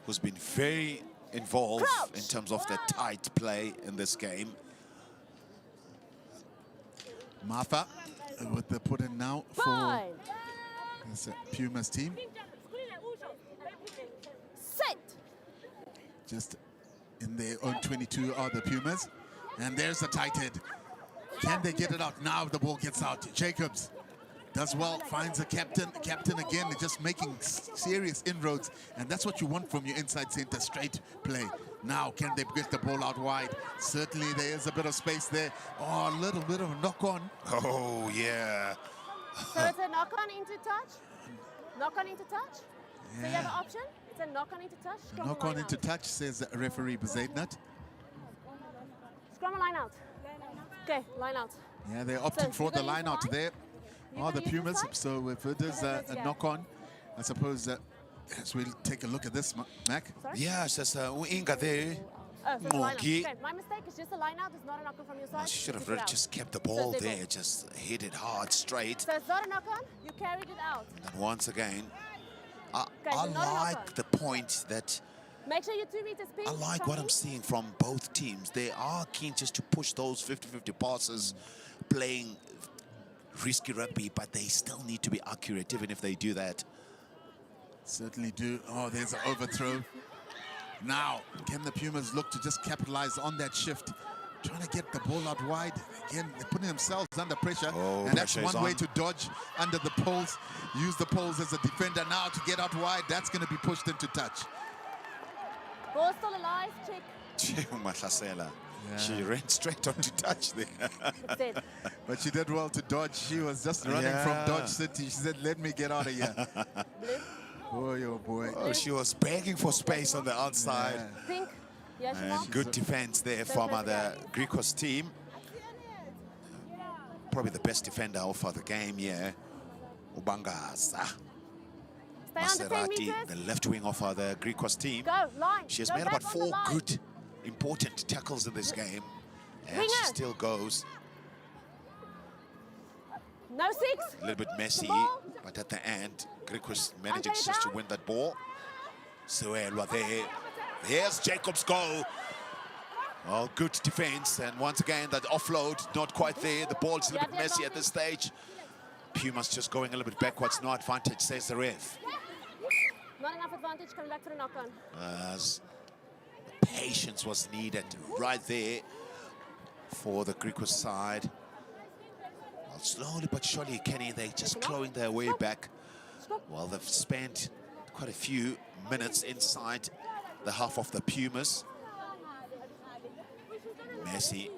who's been very involved in terms of the tight play in this game. Martha with the put in now for this Pumas team. Set. Just in their own 22 are the Pumas. And there's the tight head. Can they get it out? Now the ball gets out. Jacobs does well, finds the captain. Captain again just making serious inroads. And that's what you want from your inside center, straight play. Now, can they get the ball out wide? Certainly there is a bit of space there. Oh, a little bit of a knock-on. Oh, yeah. So it's a knock-on into touch? Knock-on into touch? Yeah. So you have an option? It's a knock-on into touch? Scrum a Knock-on line into out. touch, says referee Bezuidenhout. Scrum a line out. Okay, line out. Yeah, they're opting So for you're the gonna use line the out line? there. You're Are the gonna use Pumas? this line? So if it is a Yeah. knock-on, I suppose as we'll take a look at this, Mac. Sorry? Yeah, it's just Inga there. Oh, so it's a line out. Monkey. Okay, my mistake. It's just a line out. It's not a knock-on from your side. She should have Keep it really out. just kept the ball stay there, ball. just hit it hard, straight. So it's not a knock-on. You carried it out. And once again, I so not a like knock-on. the point that Make sure you're 2 meters pink. I like what I'm seeing from both teams. They are keen just to push those 50-50 passes, playing risky rugby, but they still need to be accurate even if they do that. Certainly do. Oh, there's an overthrow. Now, can the Pumas look to just capitalize on that shift trying to get the ball out wide. Again, they're putting themselves under pressure. Oh, and that's pressure is one way on. to dodge under the poles. Use the poles as a defender now to get out wide. That's going to be pushed into touch. Ball still alive, chick. Mahlasela. She ran straight onto touch there. It's it. But she did well to dodge. She was just running from Dodge City. She said, let me get out of here. Boy, oh boy. Oh, she was begging for space on the outside. Yeah. Pink. Yes, And good defense there from the Griquas team. Probably the best defender of the game, yeah. Ubangaza. Stay on the 10 Maserati, meters. the left wing of the Griquas team. Go, line. She has Go made back about on the 4 line. good, important tackles in this game. And Winger. she still goes. No 6. A little bit messy, ball. but at the end, Griquas manages just to down. win that ball. Suelwa there. Here's Jacob's goal. Well, good defense, and once again, that offload, not quite there. The ball's a little bit messy at this stage. Pumas just going a little bit backwards. No advantage, says the ref. Not enough advantage coming back to the knock-on. As patience was needed right there for the Griquas side. Well, slowly but surely, Kenny, they're just clawing their way back. Well, they've spent quite a few minutes inside the half of the Pumas. Messi,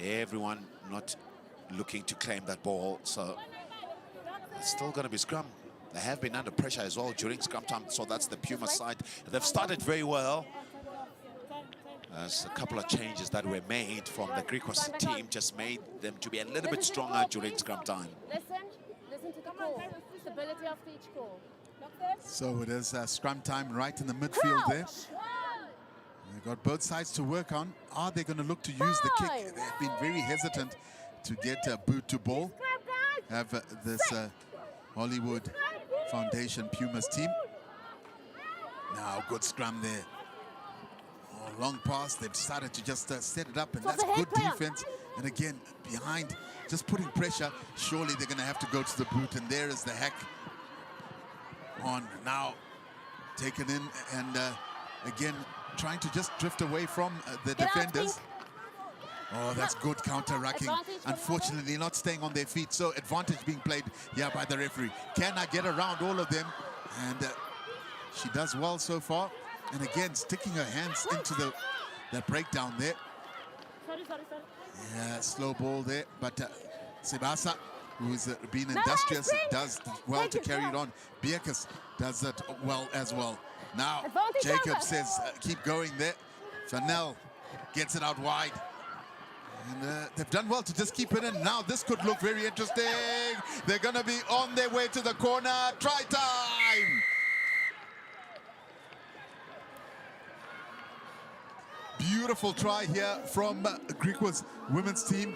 everyone not looking to claim that ball, so it's still going to be scrum. They have been under pressure as well during scrum time, so that's the Puma side. They've started very well. There's a couple of changes that were made from the Griquas team, just made them to be a little bit stronger during scrum time. Listen to the call. Stability after each call. So it is scrum time right in the midfield there. They've got both sides to work on. Are they going to look to use the kick? They've been very hesitant to get a boot to ball. Have this Hollywood Foundation Pumas team. Now, good scrum there. Oh, long pass. They've decided to just set it up, and that's good defense. And again, behind, just putting pressure. Surely they're going to have to go to the boot, and there is the hack on now. Taken in, and again, trying to just drift away from the defenders. Oh, that's good counter-racking. Unfortunately, not staying on their feet. So advantage being played here by the referee. Can I get around all of them? And she does well so far. And again, sticking her hands into the breakdown there. Sorry. Yeah, slow ball there. But Sebasa, who's been industrious, does well to carry it on. Bierkus does that well as well. Now, Jacob says, keep going there. Chanel gets it out wide. And they've done well to just keep it in. Now, this could look very interesting. They're going to be on their way to the corner. Try time! Beautiful try here from Griquas women's team.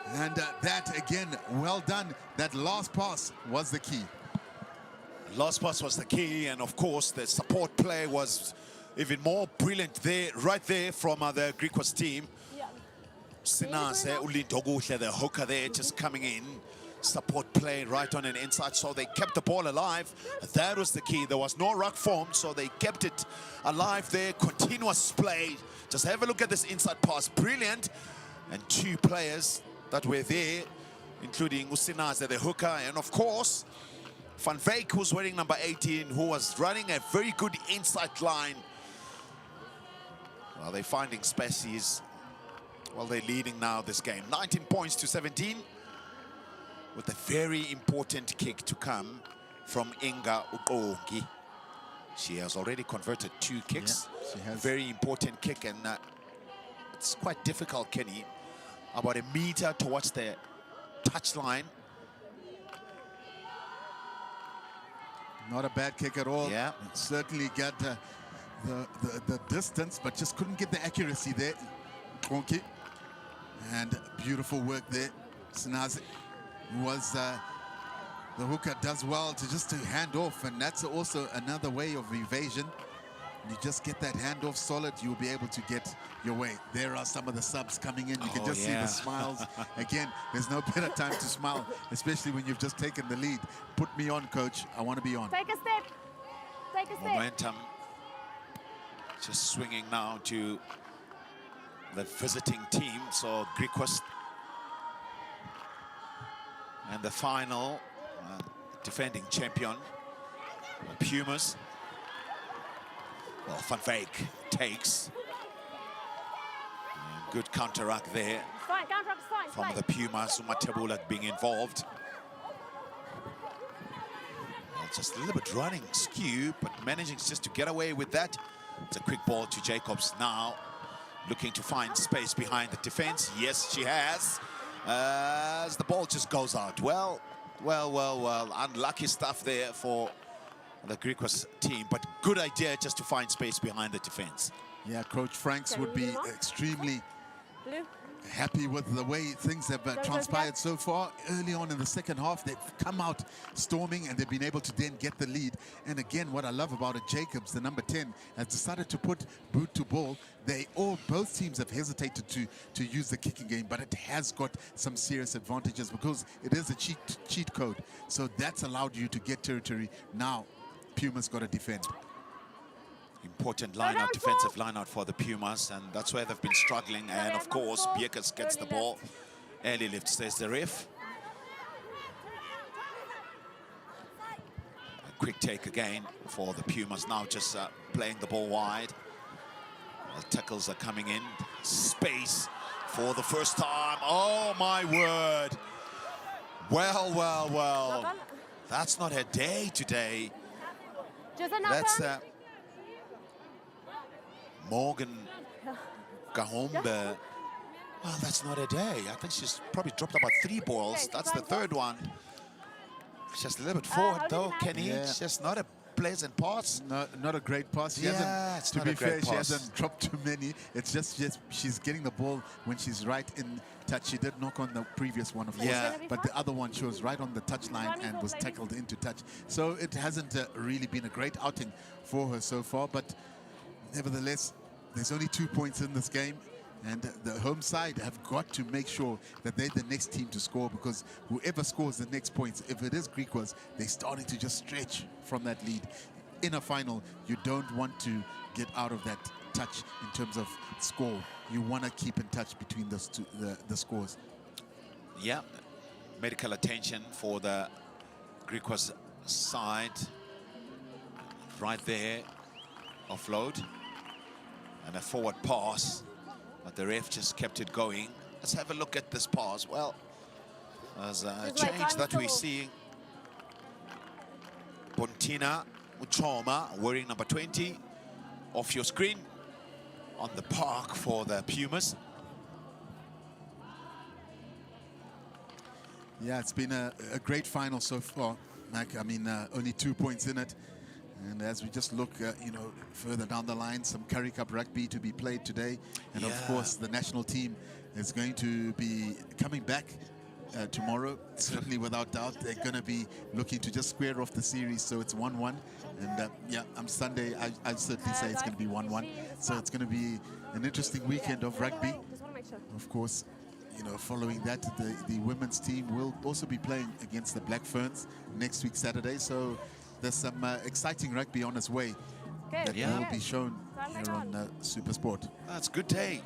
And that, again, well done. That last pass was the key. Last pass was the key, and of course the support play was even more brilliant there, right there from the Griquas team. Sinaze, Ulindoguhle, the hooker there, just coming in. Support play right on an inside, so they kept the ball alive. That was the key. There was no ruck form, so they kept it alive there. Continuous play. Just have a look at this inside pass. Brilliant. And 2 players that were there, including Usinaze, the hooker, and of course, Van Veek, who's wearing number 18, who was running a very good inside line. Well, they're finding spaces. Well, they're leading now this game. 19 points to 17. With a very important kick to come from Inga Ukongi. She has already converted 2 kicks. Yeah, she has. Very important kick, and it's quite difficult, Kenny. About a meter towards the touchline. Not a bad kick at all. Yeah. Certainly got the distance, but just couldn't get the accuracy there. Konki. And beautiful work there. Sinazi was the hooker, does well to hand off, and that's also another way of evasion. You just get that handoff solid, you'll be able to get your way. There are some of the subs coming in. You can just see the smiles. Again, there's no better time to smile, especially when you've just taken the lead. Put me on, coach. I want to be on. Take a step. Take a step. Momentum. Just swinging now to the visiting team, so Griquas. And the final defending champion, Pumas. Well, Van Wyk takes. And good counteract there Fine, counter-up is fine. from Play. the Pumas, Umatebula being involved. Well, just a little bit running skew, but managing just to get away with that. It's a quick ball to Jacobs now, looking to find space behind the defense. Yes, she has. As the ball just goes out. Well, unlucky stuff there for the Griquas team, but good idea just to find space behind the defense. Yeah, Coach Franks would be extremely Blue. happy with the way things have transpired so far. Early on in the second half, they've come out storming and they've been able to then get the lead. And again, what I love about it, Jacobs, the number 10, has decided to put boot to ball. Both teams have hesitated to use the kicking game, but it has got some serious advantages because it is a cheat code. So that's allowed you to get territory. Now, Pumas got to defend. Important line-out, defensive line-out for the Pumas, and that's where they've been struggling. And of course, Griquas gets the ball. Early lift, says the ref. A quick take again for the Pumas, now just playing the ball wide. Well, tackles are coming in. Space for the first time. Oh, my word. Well. That's not her day today. That's Morgan Gahombe. Well, that's not a day. I think she's probably dropped about 3 balls. That's the third one. Just a little bit forward, though, Kenny. Yeah. It's just not a pleasant pass. Not a great pass. She hasn't, to be fair, she hasn't dropped too many. It's just she's getting the ball when she's right in touch. She did knock on the previous one, of course. Yeah. But the other one, she was right on the touch line and was tackled into touch. So it hasn't really been a great outing for her so far. But nevertheless, there's only 2 points in this game. And the home side have got to make sure that they're the next team to score, because whoever scores the next points, if it is Griquas, they're starting to just stretch from that lead. In a final, you don't want to get out of that touch in terms of score. You want to keep in touch between those two, the scores. Yeah, medical attention for the Griquas side. Right there, offload. And a forward pass. But the ref just kept it going. Let's have a look at this pass. Well, there's a change that we're seeing. Bontina Uchoma, wearing number 20, off your screen on the park for the Pumas. Yeah, it's been a great final so far, Mac. I mean, only 2 points in it. And as we just look, further down the line, some Currie Cup rugby to be played today. And of course, the national team is going to be coming back tomorrow. Certainly, without doubt, they're going to be looking to just square off the series. So it's 1-1. And yeah, on Sunday, I certainly say it's going to be 1-1. So it's going to be an interesting weekend of rugby. Of course, following that, the women's team will also be playing against the Black Ferns next week, Saturday. So there's some exciting rugby on its way that will be shown here on Super Sport. That's a good day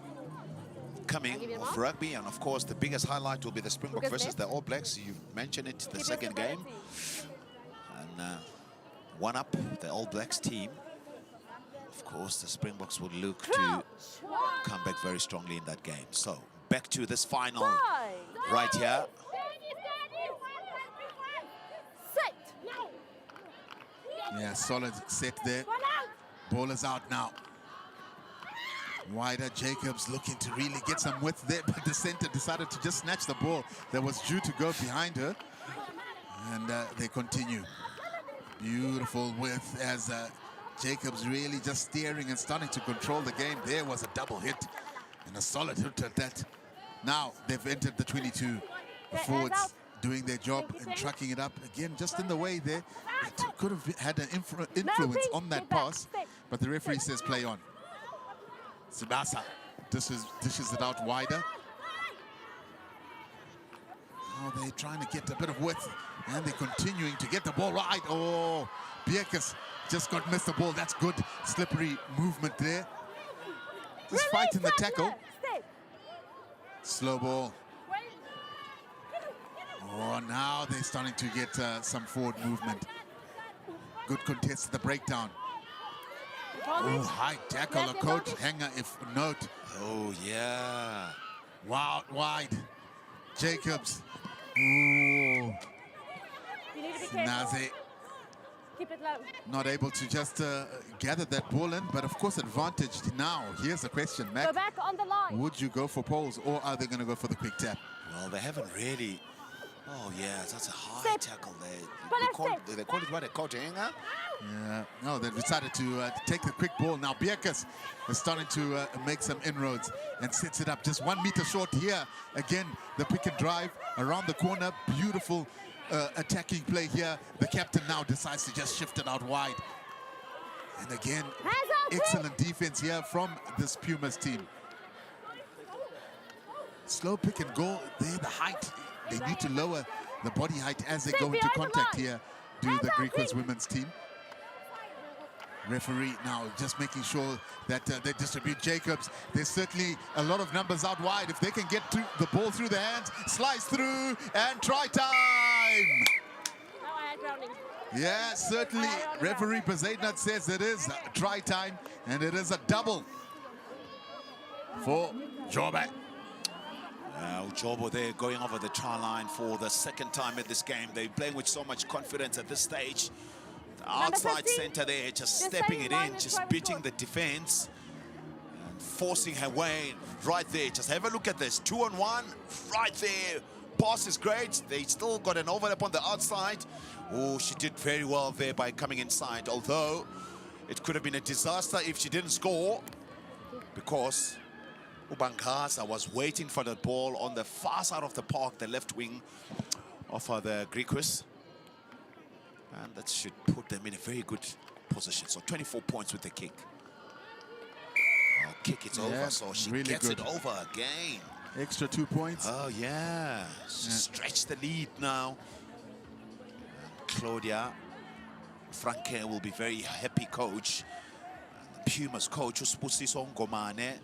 coming of rugby, and of course the biggest highlight will be the Springbok versus the All Blacks. You mentioned it, the second game, and one up the All Blacks team. Of course, the Springboks would look to come back very strongly in that game. So back to this final right here. Yeah, solid set there. Ball is out now. Wider, Jacobs looking to really get some width there, but the center decided to just snatch the ball that was due to go behind her. And they continue. Beautiful width as Jacobs really just steering and starting to control the game. There was a double hit and a solid hit at that. Now they've entered the 22. The forwards doing their job and trucking it up again, just in the way there. It could have had an influence on that pass, but the referee says play on. Tsubasa dishes it out wider. Now they're trying to get a bit of width, and they're continuing to get the ball right. Oh, Griquas just missed the ball. That's good slippery movement there. Just fighting the tackle. Slow ball. Oh, now they're starting to get some forward movement. Good contest at the breakdown. Oh, high tackle, a coat hanger if note. Oh, yeah. Wow, wide. Jacobs. Ooh. You need to be careful. Naze Keep it low. not able to just gather that ball in, but of course advantaged now. Here's the question, Go Mac. back on the line. Would you go for poles or are they going to go for the quick tap? Well, they haven't really. Oh, yeah, that's a high Step. tackle there. But They call it what? A coat hanger? Yeah, no, they decided to take the quick ball. Now Griquas is starting to make some inroads and sets it up just 1 meter short here. Again, the pick and drive around the corner. Beautiful attacking play here. The captain now decides to just shift it out wide. And again, Hands up, excellent defense here from this Pumas team. Slow pick and go. There, the height. They need to lower the body height as they go into contact here. Do the Griquas women's team. Referee now just making sure that they distribute Jacobs. There's certainly a lot of numbers out wide. If they can get the ball through their hands, slice through, and try time. No, I had grounding. Yeah, certainly. Referee Bezuidenhout says it is try time, and it is a double for Joburg. Jobo there going over the try line for the second time in this game. They're playing with so much confidence at this stage. The outside 15, center there, just just stepping stay it in line in, and just try with beating foot. the defense and forcing her way right there. Just have a look at this, 2-on-1 right there. Pass is great. They still got an overlap on the outside. Oh, she did very well there by coming inside, although it could have been a disaster if she didn't score, because Ubangasa was waiting for the ball on the far side of the park, the left wing of the Griquas. And that should put them in a very good position. So 24 points with the kick. Kick it's over, so she really gets good. it over again. Extra 2 points. Oh, yeah. She stretched the lead now. And Claudia Franke will be very happy, coach. And the Pumas coach, Uspusiso Ngomane,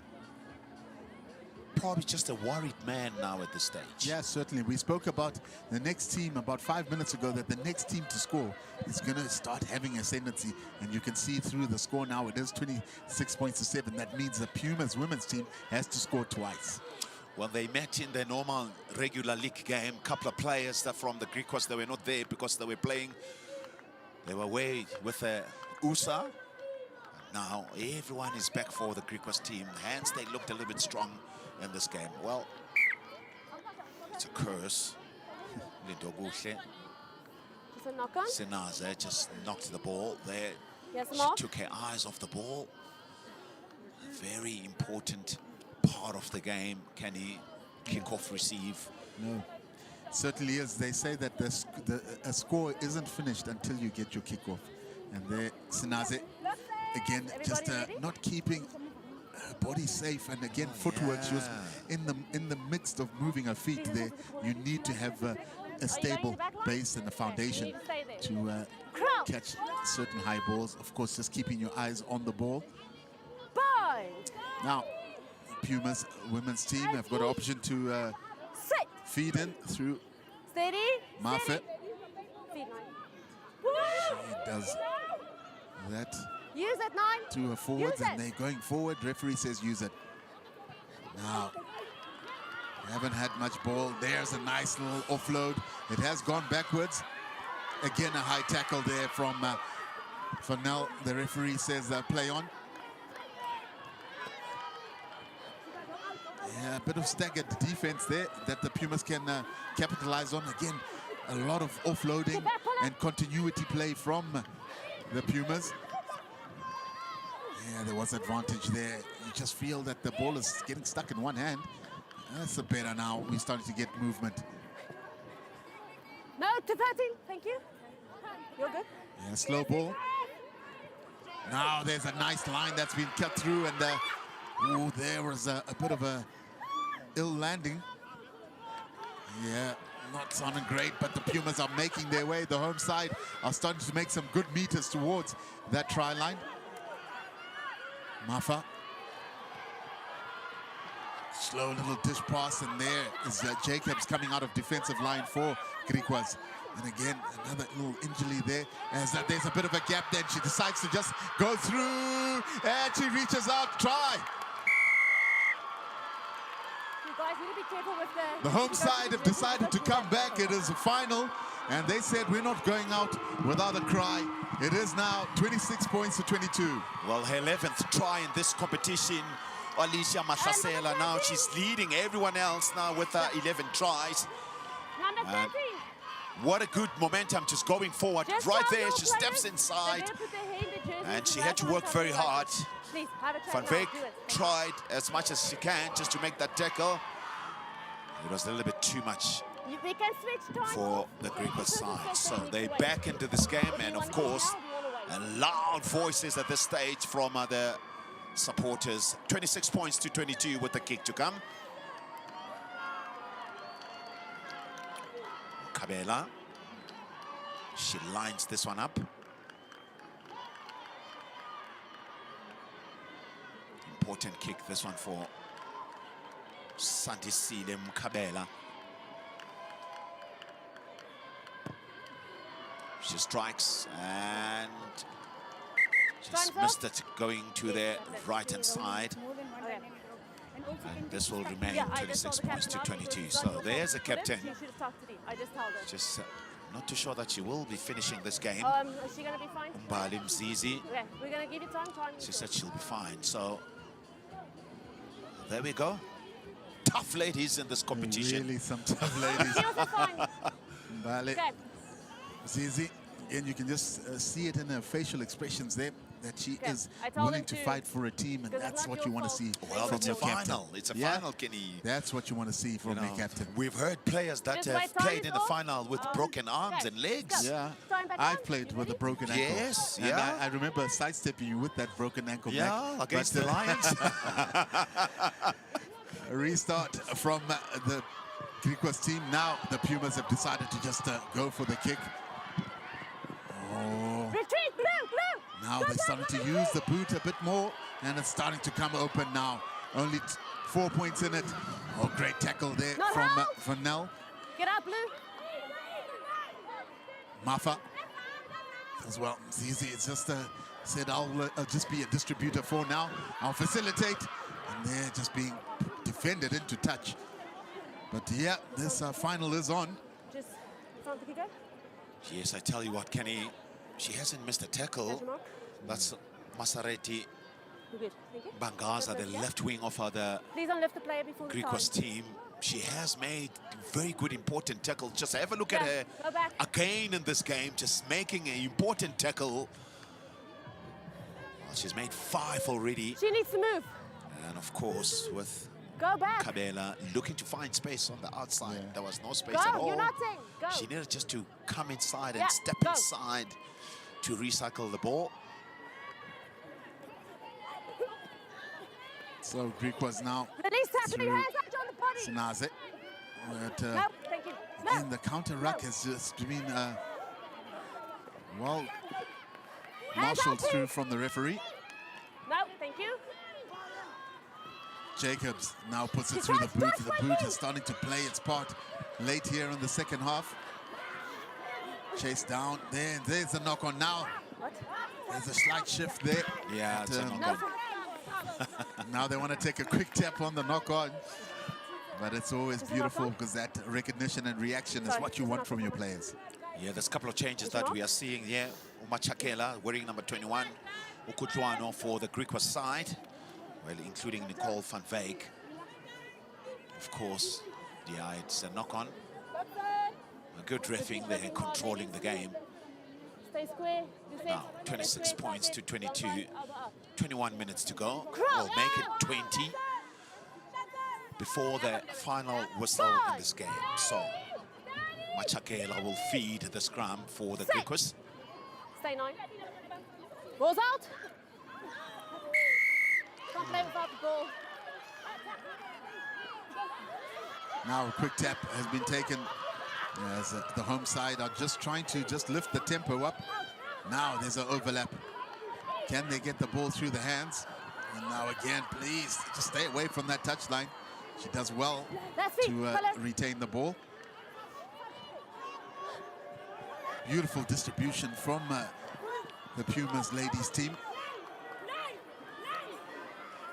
probably just a worried man now at this stage. Yeah, certainly. We spoke about the next team about 5 minutes ago, that the next team to score is going to start having ascendancy. And you can see through the score now, it is 26 points to 7. That means the Pumas women's team has to score twice. When they met in the normal regular league game, a couple of players that from the Griquas, they were not there because they were playing. They were away with the USA. Now everyone is back for the Griquas team. Hence, they looked a little bit strong in this game. Well, it's a curse. It's a knock on. Sinaze just knocked the ball there. Yes, She Mark. took her eyes off the ball. A very important part of the game. Can he kick off, receive? No. Certainly is. They say that a score isn't finished until you get your kickoff. And there, Sinaze, again, just not keeping her body safe, and again, footwork. She was in the midst of moving her feet there. You need to have a stable base and a foundation to catch certain high balls. Of course, just keeping your eyes on the ball. Bind. Now, Pumas women's team have got an option to Sit. feed in through Steady. Mafet. Feed 9. She does that Use it, 9. to her forwards, Use and it. they're going forward. Referee says use it. Now, haven't had much ball. There's a nice little offload. It has gone backwards. Again, a high tackle there from Nell. The referee says play on. Yeah, a bit of staggered defense there that the Pumas can capitalize on. Again, a lot of offloading and continuity play from the Pumas. Yeah, there was advantage there. You just feel that the ball is getting stuck in one hand. That's a better now. We're starting to get movement. No, to 13. Thank you. You're good. Yeah, slow ball. Now there's a nice line that's been cut through, and ooh, there was a bit of a ill landing. Yeah, not sounding great, but the Pumas are making their way. The home side are starting to make some good meters towards that try line. Mafa. Slow little dish pass, and there is Jacobs coming out of defensive line for Griquas. And again, another little injury there, as there's a bit of a gap there. She decides to just go through, and she reaches out, try. You guys need to be careful with The home side have decided to come back. It is a final, and they said we're not going out without a cry. It is now 26 points to 22. Well, her 11th try in this competition. Alicia Mahlasela now, she's leading everyone else now with 11 tries. Number 13. What a good momentum just going forward. Just Right tell there, your she steps players inside. that they put their hand in the jersey And she to had to grab work on very something hard. like that. Please, have a chat Van now. Veek Do it. tried as much as she can just to make that tackle. It was a little bit too much They can switch time for off. the Because Griquas the person side. says So they need they to wait. back into this game, If you and want of to go course, now, you wanna wait. loud voices at this stage from the supporters. 26 points to 22 with the kick to come. Mbombela. She lines this one up. Important kick, this one for Sandisile Mbombela. She strikes and just missed it, going to their right-hand side. More than one Okay. running group. And also And can this will start- remain Yeah, I just told 26 the points to captain 22. after So there's a captain. She should have talked to me. I just told her. Just not too sure that she will be finishing this game. Is she gonna be fine? Mbali Mzizi, Okay, we're gonna give you time. she said she'll be fine. So there we go. Tough ladies in this competition. Really some tough ladies. She was fine. Mbale, Okay. Zizi, and you can just see it in her facial expressions there, that she Okay, is I told willing him to to- fight for a team, and because it's that's not what your you want to fault. see Well, from it's a your captain. final. It's a Yeah? final, Kenny. That's what you want to see from You your know, captain. we've heard players that Just have wait, time played is in the off. final with broken arms okay, and legs. go. Yeah, Time back I've on. played You with a ready? broken ankle. Yes, And yeah. I remember sidestepping you with that broken ankle. Yeah, back. against But, the Lions. A restart from the Griquas team. Now the Pumas have decided to just go for the kick. Oh, Retreat, blue. now they're starting to use the boot a bit more, and it's starting to come open now. Only 4 points in it. Oh, great tackle there Not from Nell. Get up, blue. Mafa as well. Zizi, it's just said I'll just be a distributor for now. I'll facilitate, and they're just being defended into touch. But yeah, this final is on. Just in front of the kicker. Yes, I tell you what, Kenny, she hasn't missed a Catch your tackle. mark. That's Masareti You're good. Thank you. Bangaza, the Yeah. left wing of the Please don't lift the player before the Griquas time. team. She has made very good, important tackles. Just have a look at Yeah, her go back. again in this game, just making an important tackle. Well, she's made 5 already. She needs to move. And of course, with Go back. Mbombela looking to find space on the outside. Yeah. There was no space Go. at all. You're not saying. Go. She needed just to come inside Yeah, and step go. inside to recycle the ball. So Griquas now Release that. Put your through hands out on the body. Sinaze. But No, thank you. No. again, the counter ruck has just been well marshaled please. through from the referee. No, thank you. Jacobs now puts it She through the tries boot. twice The by boot me. is starting to play its part late here in the second half. Chase down. There's the knock on now. What? There's a slight shift there. Yeah, it's a But, knock No. now they want to take a quick tap on the knock on. But it's always Is it beautiful knock on? because that recognition and reaction is Sorry, what you is it want knock from on? your players. Yeah, there's a couple of changes Is it that off? we are seeing here. Uma Chakela wearing number 21, Ukutwano for the Griquas side, well, including Nicole van Veek. Of course, yeah, it's a knock-on. A good reffing there, controlling the game. Stay square. You say- Now, 26 points to 22. 21 minutes to go. We'll make it 20 before the final whistle in this game. So, Machakela will feed the scrum for the Griquas. Stay 9. Balls out. Can't play without the ball. Now a quick tap has been taken as the home side are just trying to just lift the tempo up. Now there's an overlap. Can they get the ball through the hands? And now again, please, just stay away from that touchline. She does well That's it. to retain the ball. Beautiful distribution from the Pumas ladies team.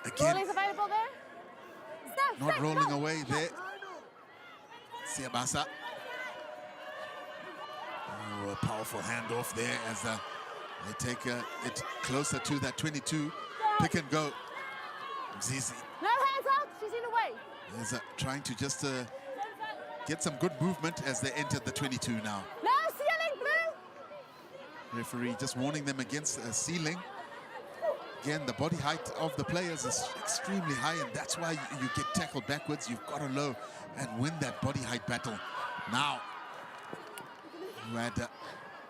Again, Ball is available there. Step, not step, rolling go. away there. Siabasa. Oh, a powerful handoff there as they take it closer to that 22. Pick and go. Zizi No hands out. She's in the way. is trying to just get some good movement as they enter the 22 now. No ceiling, blue. Referee just warning them against ceiling. Again, the body height of the players is extremely high, and that's why you get tackled backwards. You've got to low and win that body height battle. Now, you had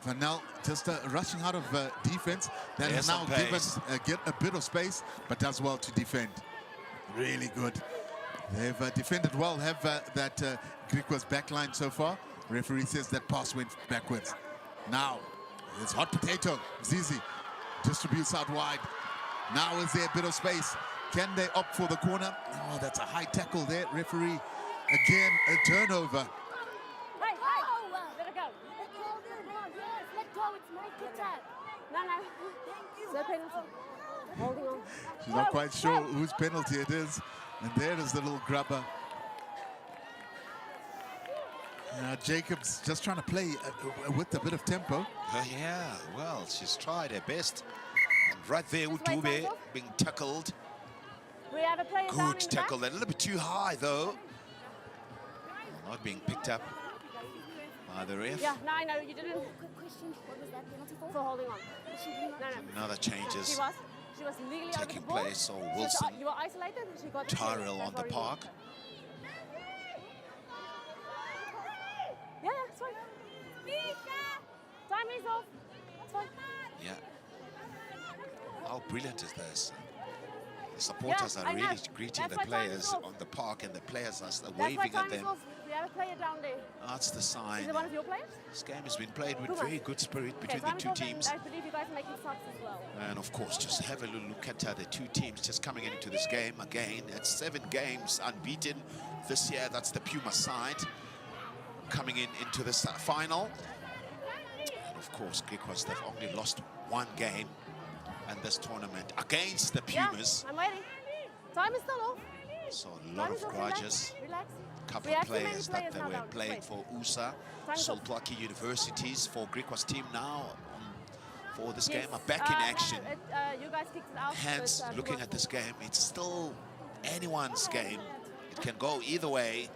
Vanel just rushing out of defense. That has now given get a bit of space, but does well to defend. Really good. They've defended well, have that Griquas backline so far. Referee says that pass went backwards. Now, it's hot potato. Zizi distributes out wide. Now is there a bit of space? Can they opt for the corner? Oh, that's a high tackle there. Referee, again, a turnover. Hey, let it go. Yes, let go. It's my kick. No. No penalty. Holding on. She's not quite sure whose penalty it is. And there is the little grubber. Jacobs just trying to play with a bit of tempo. Yeah, well, she's tried her best. And right there, Utube being tackled. We have a player down Good in tackle, back. a little bit too high though. Not being picked up by the ref. Yeah, no, I know you didn't. Quick question. What was that penalty for? For holding on. She didn't. No. Another changes. She was legally out of Taking the ball. place, so She was, Wilson, you were isolated. She got Tyrell on the Sorry. park. Yeah, it's fine. Time is off. It's fine. Yeah. How brilliant is this? The supporters Yeah, are I know. really greeting That's the why time is players off. on the park, and the players are That's waving why at time is them. off. We have a player down there. That's the Is sign. it one of your players? This game has been played with Pumas. very good spirit between time the is two off, and teams. I believe you guys are making subs as well. And of course, just have a little look at the two teams just coming into this game again. At 7 games unbeaten this year. That's the Puma side coming into this final. And of course, Griquas, they've only lost 1 game in this tournament against the Pumas. Yeah, I'm waiting. Time is still off. So a lot Time of is off. grudges. Relax. Couple We of have too many players that they now were down. playing Wait. for USA, Time's off. Solblaki Universities for Griquas team now for this Yes. game are back in action. You guys kicked it out. Hence, but, looking Pumas at this game, it's still anyone's game. It can go either way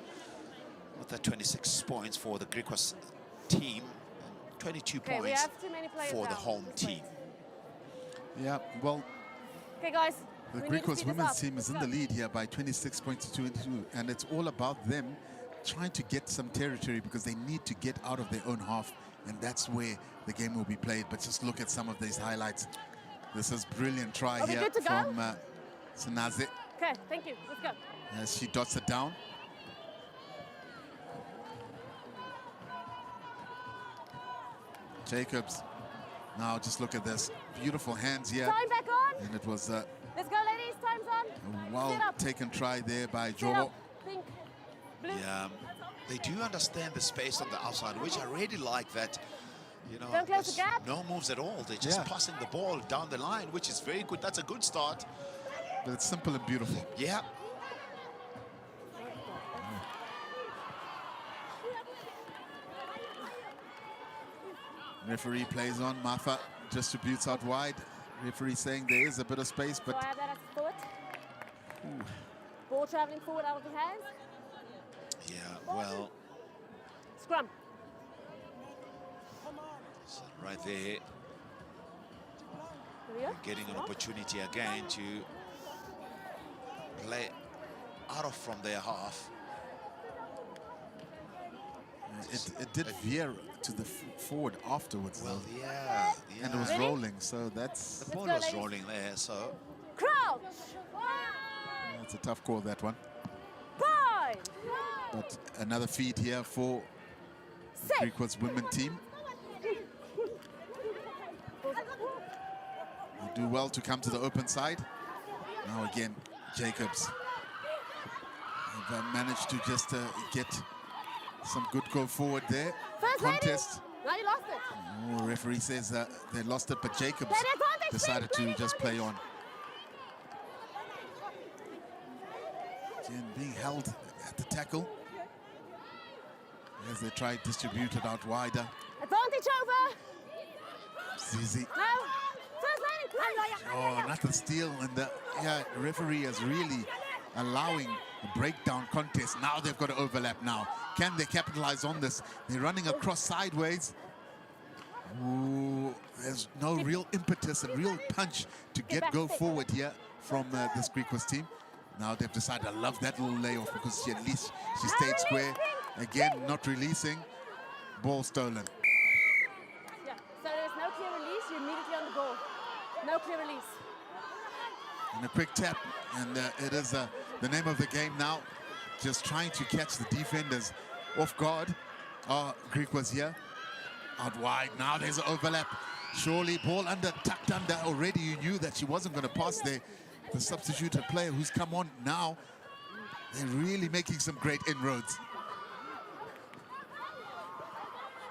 with the 26 points for the Griquas team, and 22 Okay, we points have too many players for the down. home Let's wait. team. Yeah, well, Okay, guys. the we need to Griquas speed this women's up. team is in Let's the go. lead here by 26 points to 22, and it's all about them trying to get some territory because they need to get out of their own half, and that's where the game will be played. But just look at some of these highlights. This is brilliant try Are we here good to go? from Sanaze Okay, thank you. Let's go. as she dots it down. Jacobs. Now just look at this. Beautiful hands here. Time back on. And it was Let's go, ladies. Time's on. a well Sit up. taken try there by Sit Jovo. up. Pink. Blue. Yeah, they do understand the space on the outside, which I really like that. You know, Don't close the there's gap. no moves at all. They're just Yeah. passing the ball down the line, which is very good. That's a good start. But it's simple and beautiful. Yeah. Referee plays on. Martha distributes out wide. Referee saying there is a bit of space, So but I have that as a forward. Ball traveling forward out of the hands. Yeah, well, Scrum. so right there, Here we go. getting an opportunity again to play out of from their half. it did veer to the forward afterwards. Well, though. yeah, And it was Ready? rolling, so that's The ball go, was ladies. rolling there, so Crouch. a tough call, that one. Five. But another feed here for Six. Griquas women team. They do well to come to the open side. Now again, Jacobs. Have managed to just get some good go forward there. First Contest. lady. Now you lost it. Oh, referee says they lost it, but Jacobs Play the advantage, decided play to the just play advantage. on. Again, being held at the tackle as they try to distribute it out wider. Advantage over. Zizi. No. First lady. Play. Oh, not the steal, and the referee is really allowing a breakdown contest. Now they've got to overlap now. Can they capitalize on this? They're running across sideways. Ooh, there's no real impetus and real punch to go forward here from this Griquas team. Now they've decided, I love that little layoff because at least she stayed square. Again, not releasing. Ball stolen. Yeah. So there's no clear release. You're immediately on the ball. No clear release. And a quick tap, and it is the name of the game now. Just trying to catch the defenders off guard. Griquas here, out wide. Now there's an overlap. Surely ball tucked under already. You knew that she wasn't going to pass there. The substituted player who's come on now, they're really making some great inroads.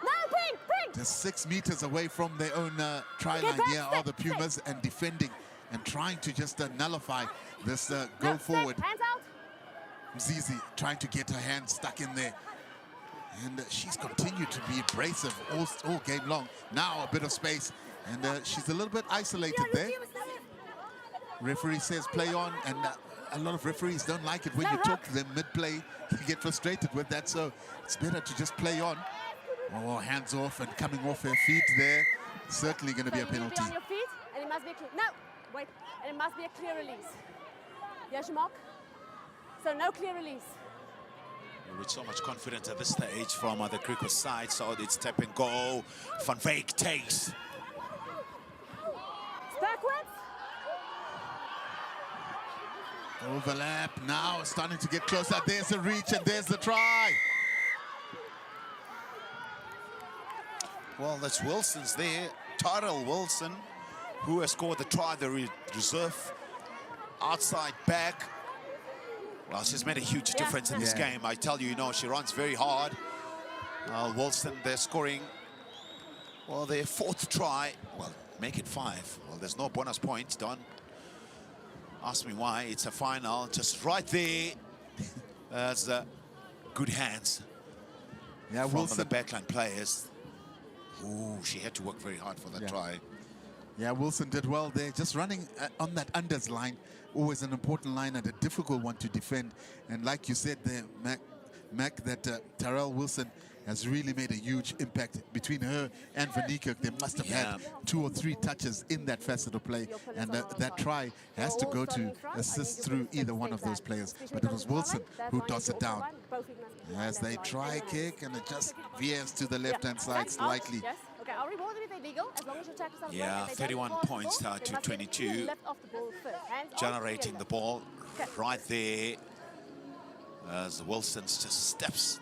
No, pink. Just 6 meters away from their own try line here are the Pumas, and defending and trying to just nullify this go forward. Hands out. Zizi trying to get her hand stuck in there. And she's continued to be abrasive all game long. Now a bit of space, and she's a little bit isolated there. Referee says play on, and a lot of referees don't like it when you talk to them mid-play. They get frustrated with that, so it's better to just play on. Oh, hands off and coming off her feet there. Certainly going to be a penalty. You need to be on your feet, and it must be a clear. No, wait, and it must be a clear release. Here's your mark. So no clear release. With so much confidence at this stage from the Griquas side, so it's tap and go. Van Veek takes. It's backwards. Overlap now, starting to get closer. There's the reach and there's the try. Well, that's Wilson's there. Tyrell Wilson, who has scored the try, the reserve outside back. Well, she's made a huge difference in this game. I tell you, she runs very hard. Wilson, they're scoring, well, their 4th try. Well, make it 5. Well, there's no bonus points, Don. Ask me why. It's a final, just right there. That's good hands from Wilson. the backline players. Ooh, she had to work very hard for that try. Yeah, Wilson did well there, just running on that unders line. Always an important line and a difficult one to defend. And like you said there, Mac, that Tyrell Wilson has really made a huge impact between her and Vanika. They must have had 2 or 3 touches in that facet of play, and that try has to go to assist through either one of those players. But it was Wilson who dots it down. As they try kick, and it just veers to the left-hand side slightly. Yes. Okay, I'll reward it if illegal, as long as your tackles are Yeah, 31 points to 22. Generating the ball right there. As Wilson's just steps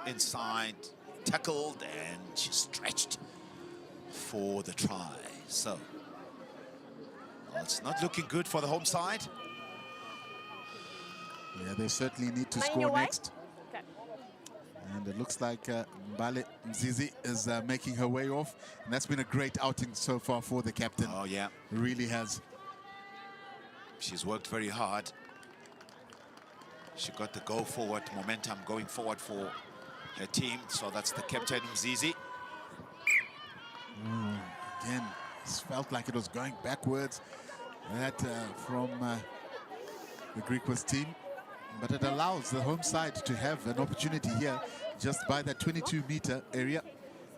inside, tackled, and she's stretched for the try. So, well, it's not looking good for the home side. Yeah, they certainly need to score next. And it looks like Mbale Mzizi is making her way off. And that's been a great outing so far for the captain. Oh, yeah. It really has. She's worked very hard. She got the go forward momentum going forward for her team. So that's the captain, Mzizi. Again, it felt like it was going backwards. That from the Griquas team. But it allows the home side to have an opportunity here just by that 22-meter area.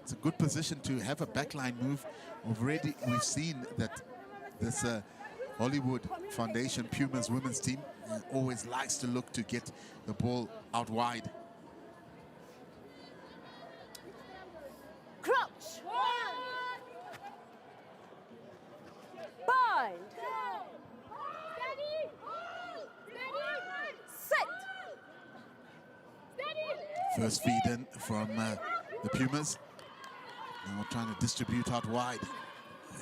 It's a good position to have a backline move. Already we've seen that this Hollywood Foundation Pumas women's team always likes to look to get the ball out wide. Crouch. Bind. First feed in from the Pumas. Now trying to distribute out wide.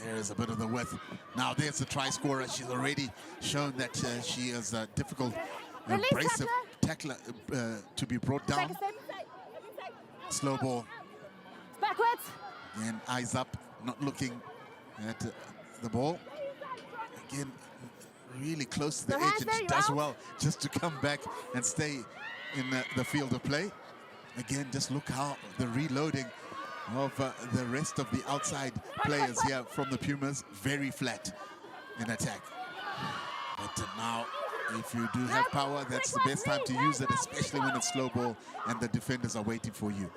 There's a bit of the width. Now there's the try scorer. She's already shown that she is a difficult, abrasive tackler to be brought Take down. a step. Slow ball. Backwards. And eyes up, not looking at the ball. Again, really close to the No edge, hands and there, she you're does out. well just to come back and stay in the field of play. Again, just look how the reloading of the rest of the outside players here from the Pumas, very flat in attack. But now, if you do have power, that's the best time to use it, especially when it's slow ball and the defenders are waiting for you.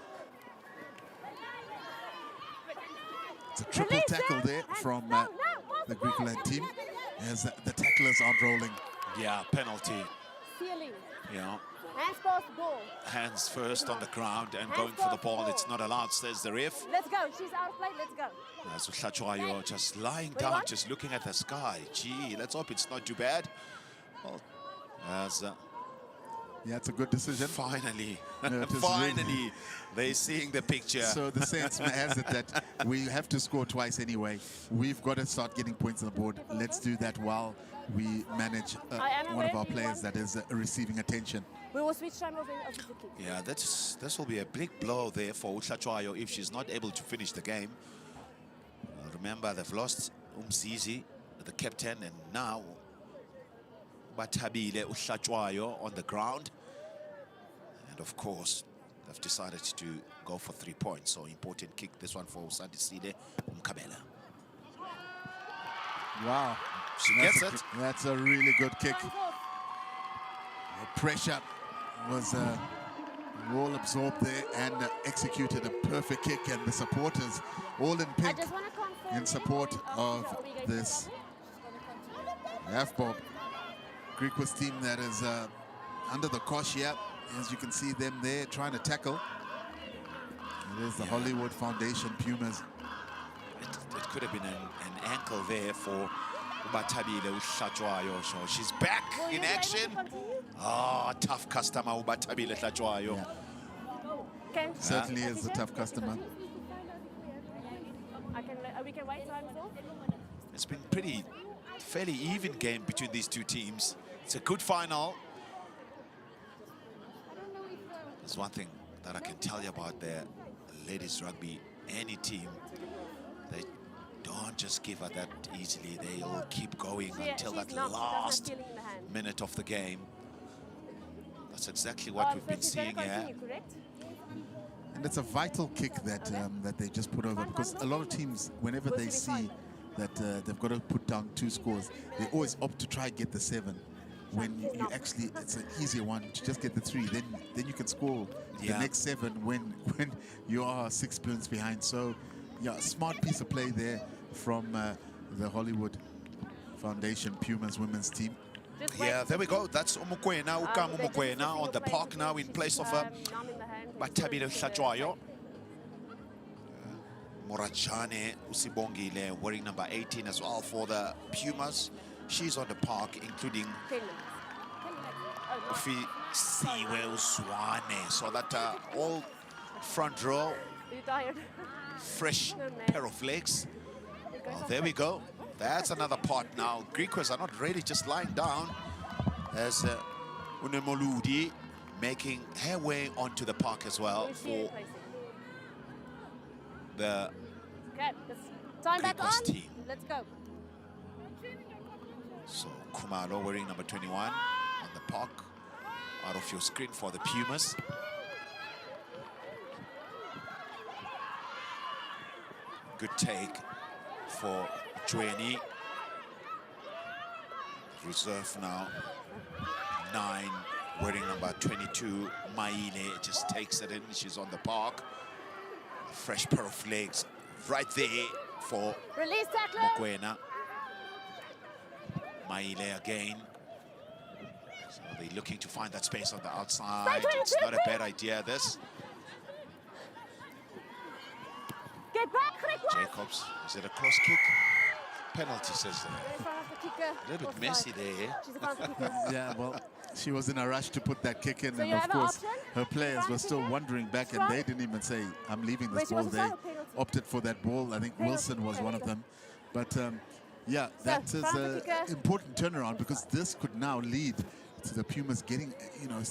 It's a triple Release tackle it. there And from no, the Griquas team as the tacklers aren't rolling. Yeah, penalty. Ceiling. Yeah. Hands past the ball. Hands first on the ground and going for the ball. It's not allowed, says the ref. Let's go. She's out of play. Let's go. As Uhlatswayo just lying What do you down, want? just looking at the sky. Gee, let's hope it's not too bad. Well, as Yeah, it's a good decision. finally, No, it is finally, really- they're seeing the picture. So the sense has it that we have to score twice anyway. We've got to start getting points on the board. Let's do that while we manage I am one of aware our you players want- that is receiving attention. We will switch time of the kick. Yeah, this will be a big blow there for Uhlatswayo if she's not able to finish the game. Remember, they've lost Umzizi, the captain, and now Batabile Uhlatswayo on the ground. And of course, they've decided to go for 3 points. So important kick, this one for Sandisile Mbombela. Wow. She That's gets a- it. That's a really good kick. Hands off. The pressure was all absorbed there and executed a perfect kick, and the supporters all in I pink just want to confirm. in support of Are we going to this cover? Avbob Griquas team that is under the cosh here. As you can see them there trying to tackle. It is the Hollywood Foundation Pumas. It could have been an ankle there for Ubatabile Uhlatswayo. So she's back Will you in be able to action. continue? Ah, tough customer Ubatabile Uhlatswayo. Yeah. Okay. Certainly is a tough customer. We can wait time off. It's been fairly even game between these two teams. It's a good final. There's one thing that I can tell you about the ladies rugby, any team, they don't just give up that easily. They'll keep going until She's that not. She doesn't have last feeling in the hand. minute of the game. That's exactly what we've been So she's gonna seeing here. continue, correct? And it's a vital kick that that they just put over, because a lot of teams, whenever they see that they've got to put down 2 scores, they always opt to try and get the 7. When you actually, it's an easier one to just get the 3. Then you can score the Yeah. next 7 when you are 6 points behind. So, yeah, smart piece of play there from the Hollywood Foundation Pumas women's team. Just wait. Yeah, there we go. That's Umukwena, Ukam They just Umukwena on the play park with now it. in place of Numb in the hand. Batabile Uhlatswayo. Morachane Usibongile wearing number 18 as well for the Pumas. She's on the park, including 10 minutes. 10 minutes. Oh, no. Ufi Siwe Uswane. So that all front row, You're tired. fresh Oh, man. pair of legs. Oh, there we go. That's another part now. Griquas are not really just lying down, as Unemoludi making her way onto the park as well Who's she for replacing? the Okay, let's time back Griquas on. team. Let's go. So Kumalo wearing number 21 on the park, out of your screen for the Pumas. Good take for Jueni. Reserve now. 9 wearing number 22. Maile just takes it in. She's on the park. A fresh pair of legs right there for Release tackler. Mokwena. Maile again. So they're looking to find that space on the outside. It's not a bad idea, this. Get back, Griquas. Jacobs, is it a cross kick? Penalty, says there. In front of the kicker. A little bit Offside. messy there. She's in front of the kicker. Yeah, well, she was in a rush to put that kick in, So and you of have an course, option? her players Front were still kicker? wondering back, and Front? they didn't even say, I'm leaving this Wait, she ball. was a They foul, penalty. opted for that ball. I think Penalty, Wilson was one of penalty. them. But yeah, that is front an kicker. important turnaround, because this could now lead to the Pumas getting, you know,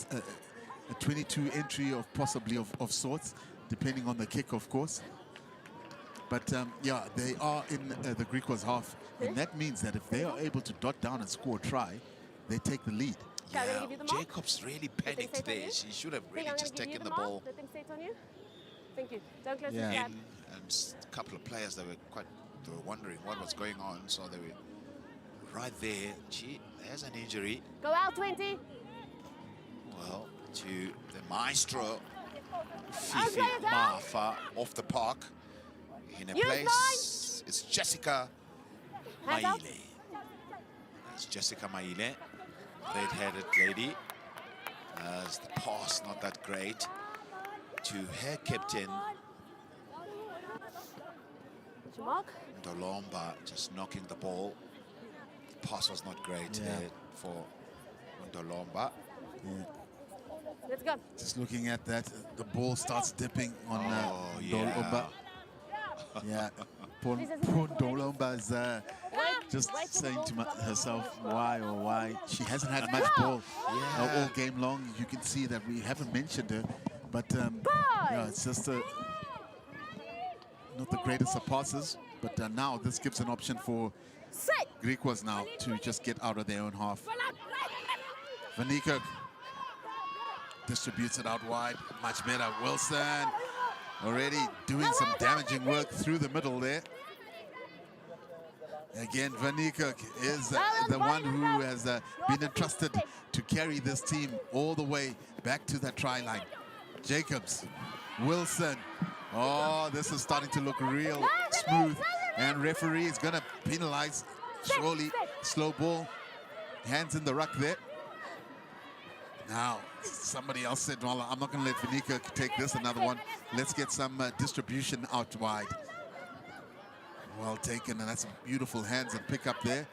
a 22 entry of possibly of sorts, depending on the kick, of course. But yeah, they are in the Griquas half, and that means that if they are able to dot down and score a try, they take the lead. Shall I Yeah, give you the mark? Jacobs really panicked set on there. you? She should have Think really I'm just gonna give you taken the mark? ball. The thing set on you? Thank you. Don't close Yeah. the gap. And a couple of players that they were wondering what was going on, so they were right there. Gee, there's an injury. Go out, 20. Well, to the maestro, I'll Fifi play it down. Mafa, off the park. In a Use place, it's Jessica Hands out. Maile. It's Jessica Maile, red-headed lady. As the pass not that great to her captain, What's your mark? Ndolomba, just knocking the ball. The pass was not great Yeah. there for Ndolomba. Yeah. Let's go. Just looking at that, the ball starts dipping on Oh, Ndolomba. Yeah, poor Ndolomba is just Wait for the saying ball to to come. herself, why? She hasn't had much ball all game long. You can see that we haven't mentioned her, but yeah, it's just not the greatest of passes. But now this gives an option for Set. Griquas now to just get out of their own half. Vanika distributes it out wide, much better. Wilson already doing some damaging work through the middle there. Again, Vanika is the one who has been entrusted to carry this team all the way back to the try line. Jacobs, Wilson. Oh, this is starting to look real smooth. And referee is going to penalize, surely. Slow ball. Hands in the ruck there. Now, somebody else said, well, I'm not going to let Vanika take this, another one. Let's get some distribution out wide. Well taken, and that's some beautiful hands and pick up there.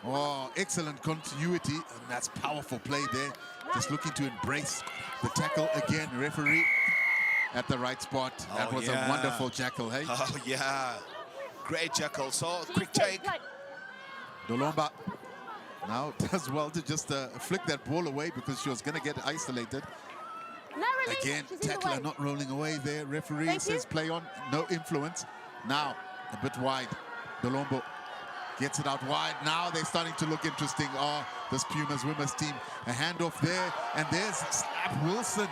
Oh, excellent continuity, and that's powerful play there. Just looking to embrace the tackle again. Referee at the right spot. That was a wonderful jackal, hey? Oh, yeah. Great jackal. So, quick take. Ndolomba now does well to just flick that ball away because she was going to get isolated. No release. Again, She's in the tackler way. not rolling away there. Referee Thank says you. play on, no influence. Now, a bit wide. Ndolomba gets it out wide. Now they're starting to look interesting. Oh, this Pumas women's team. A handoff there, and there's Slap Wilson.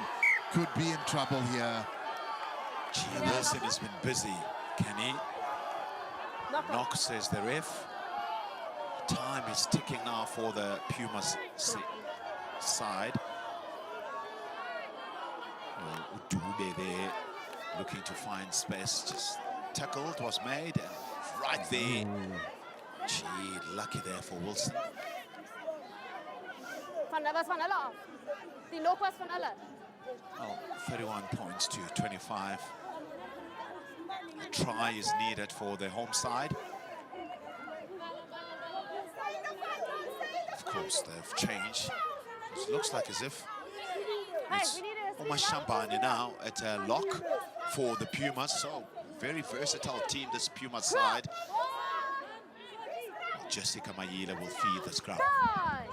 Could be in trouble here. Gee, Wilson has been busy. Kenny. Knock off. Knock, says the ref. Time is ticking now for the Pumas side. Well, Udube there, looking to find space. Just tackled, was made, and right there. Gee, lucky there for Wilson. Van hulle af. Die knock was van hulle. Well, 31 points to 25. A try is needed for the home side. Of course, they've changed. It looks like as if Hey, it's we need a Omar Shambani now at a lock for the Pumas. So, very versatile team, this Pumas side. Jessica Mayila will feed the scrum. try.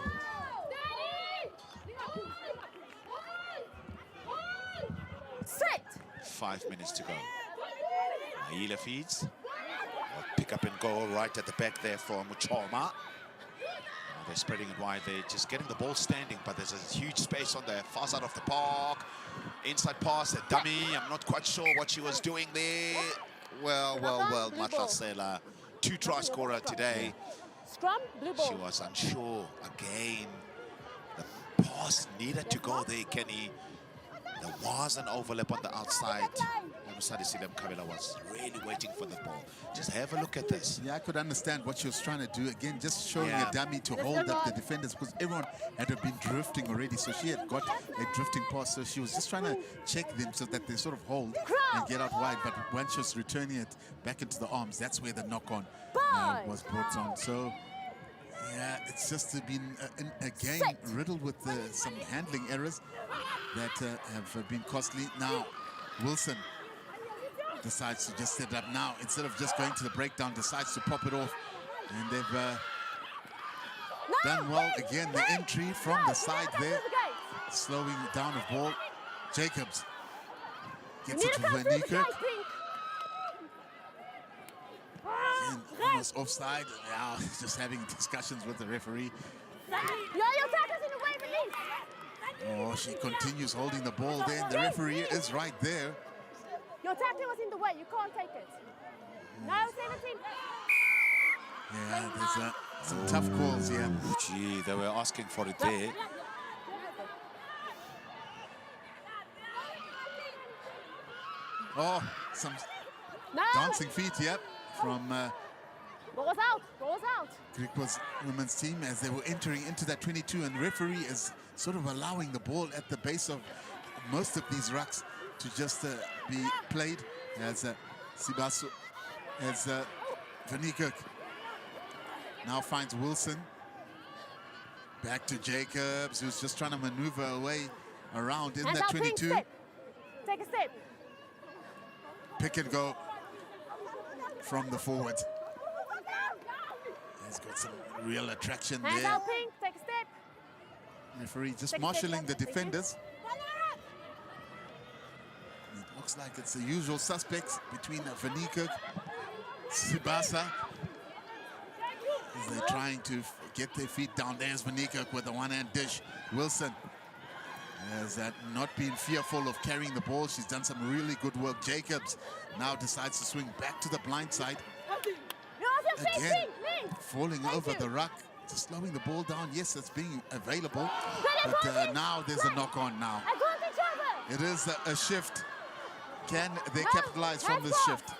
5 minutes to go. Mayila feeds. Pick up and go right at the back there from Choma. They're spreading it wide. They're just getting the ball standing, but there's a huge space on the far side of the park. Inside pass, a dummy. I'm not quite sure what she was doing there. Well, Matlasela, 2-try scorer today. Scrum, blue ball. She was unsure again. The pass needed to go there, Kenny. There was an overlap on the outside. Kabela was really waiting for the ball. Just have a look at this. Yeah, I could understand what she was trying to do. Again, just showing Yeah. a dummy to Let's hold go, up the Rod. defenders because everyone had been drifting already. So she had got a drifting pass. So she was just trying to check them so that they sort of hold and get out wide. But when she was returning it back into the arms, that's where the knock-on was brought on. So, yeah, it's just been, again, riddled with some handling errors that have been costly. Now, Wilson decides to just set it up now. Instead of just going to the breakdown, decides to pop it off. And they've done well. Again, the entry from the side there, slowing down the ball. Jacobs gets it to Verniekerk. Almost offside. Now he's just having discussions with the referee. Your tackle's in the way, release. Oh, she continues holding the ball then. The referee is right there. Your tackle was in the way. You can't take it. No, 17. Yeah, there's some tough calls here. Gee, they were asking for it there. Oh, some dancing feet, yep, from Ball was out. Ball was out. Griquas women's team as they were entering into that 22, and the referee is sort of allowing the ball at the base of most of these rucks to just be played as Sibaso, as Verniekerk now finds Wilson. Back to Jacobs, who's just trying to maneuver away around in that 22. Take a step. Pick and go from the forward. He's got some real attraction Hands there. out, Pink. Take a step. Referee just Take a marshalling step, the thank you. defenders. It looks like it's the usual suspects between Verniekerk, Sibasa. As they're trying to get their feet down. There's Verniekerk with the one-hand dish. Wilson has not been fearful of carrying the ball. She's done some really good work. Jacobs now decides to swing back to the blind side. Again, falling over the ruck, just slowing the ball down. Yes, it's being available, but now there's a knock-on now. It is a shift. Can they capitalize from this shift?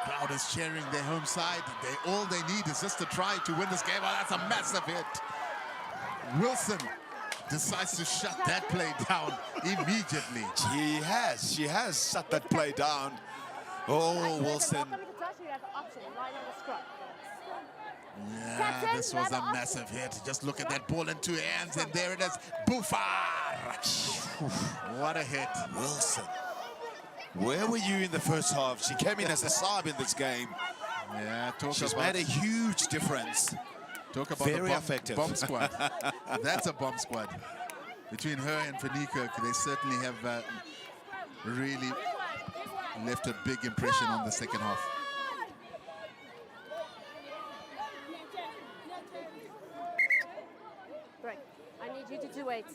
Crowd is cheering their home side. All they need is just to try to win this game. Oh, that's a massive hit. Wilson decides to shut that play down immediately. She has shut that play down. Oh, Wilson. Yeah, this was a massive hit. Just look at that ball in two hands, and there it is. Bufar! What a hit. Wilson. Where were you in the first half? She came in as a sub in this game. Yeah, She's made a huge difference. Talk about Very the effective. bomb squad. That's a bomb squad. Between her and Verniekerk, they certainly have really left a big impression on the second half. Right. I need you to do it.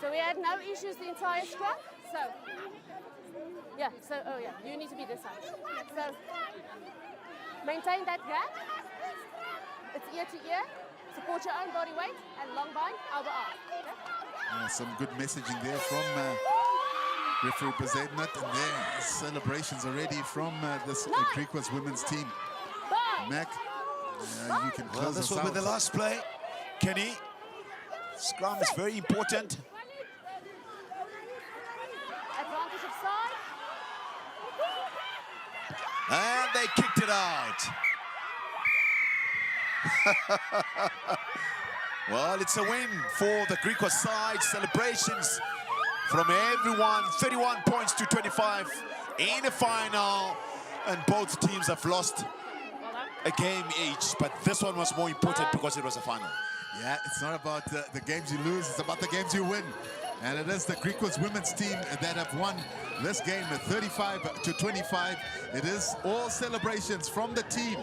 So we had no issues the entire scrum. So, yeah, you need to be this side. So, maintain that gap. It's ear to ear. Support your own body weight and long bind, elbow up. Okay? Some good messaging there from referee Bezuidenhout, and there celebrations already from this Griquas women's team. Mac, you can close This us will be out. the last play. Kenny, scrum is very important. Advantage of side. And they kicked it out. Well, it's a win for the Griquas side. Celebrations from everyone. 31 points to 25 in the final. And both teams have lost a game each. But this one was more important because it was a final. Yeah, it's not about the games you lose, it's about the games you win. And it is the Griquas women's team that have won this game at 35 to 25. It is all celebrations from the team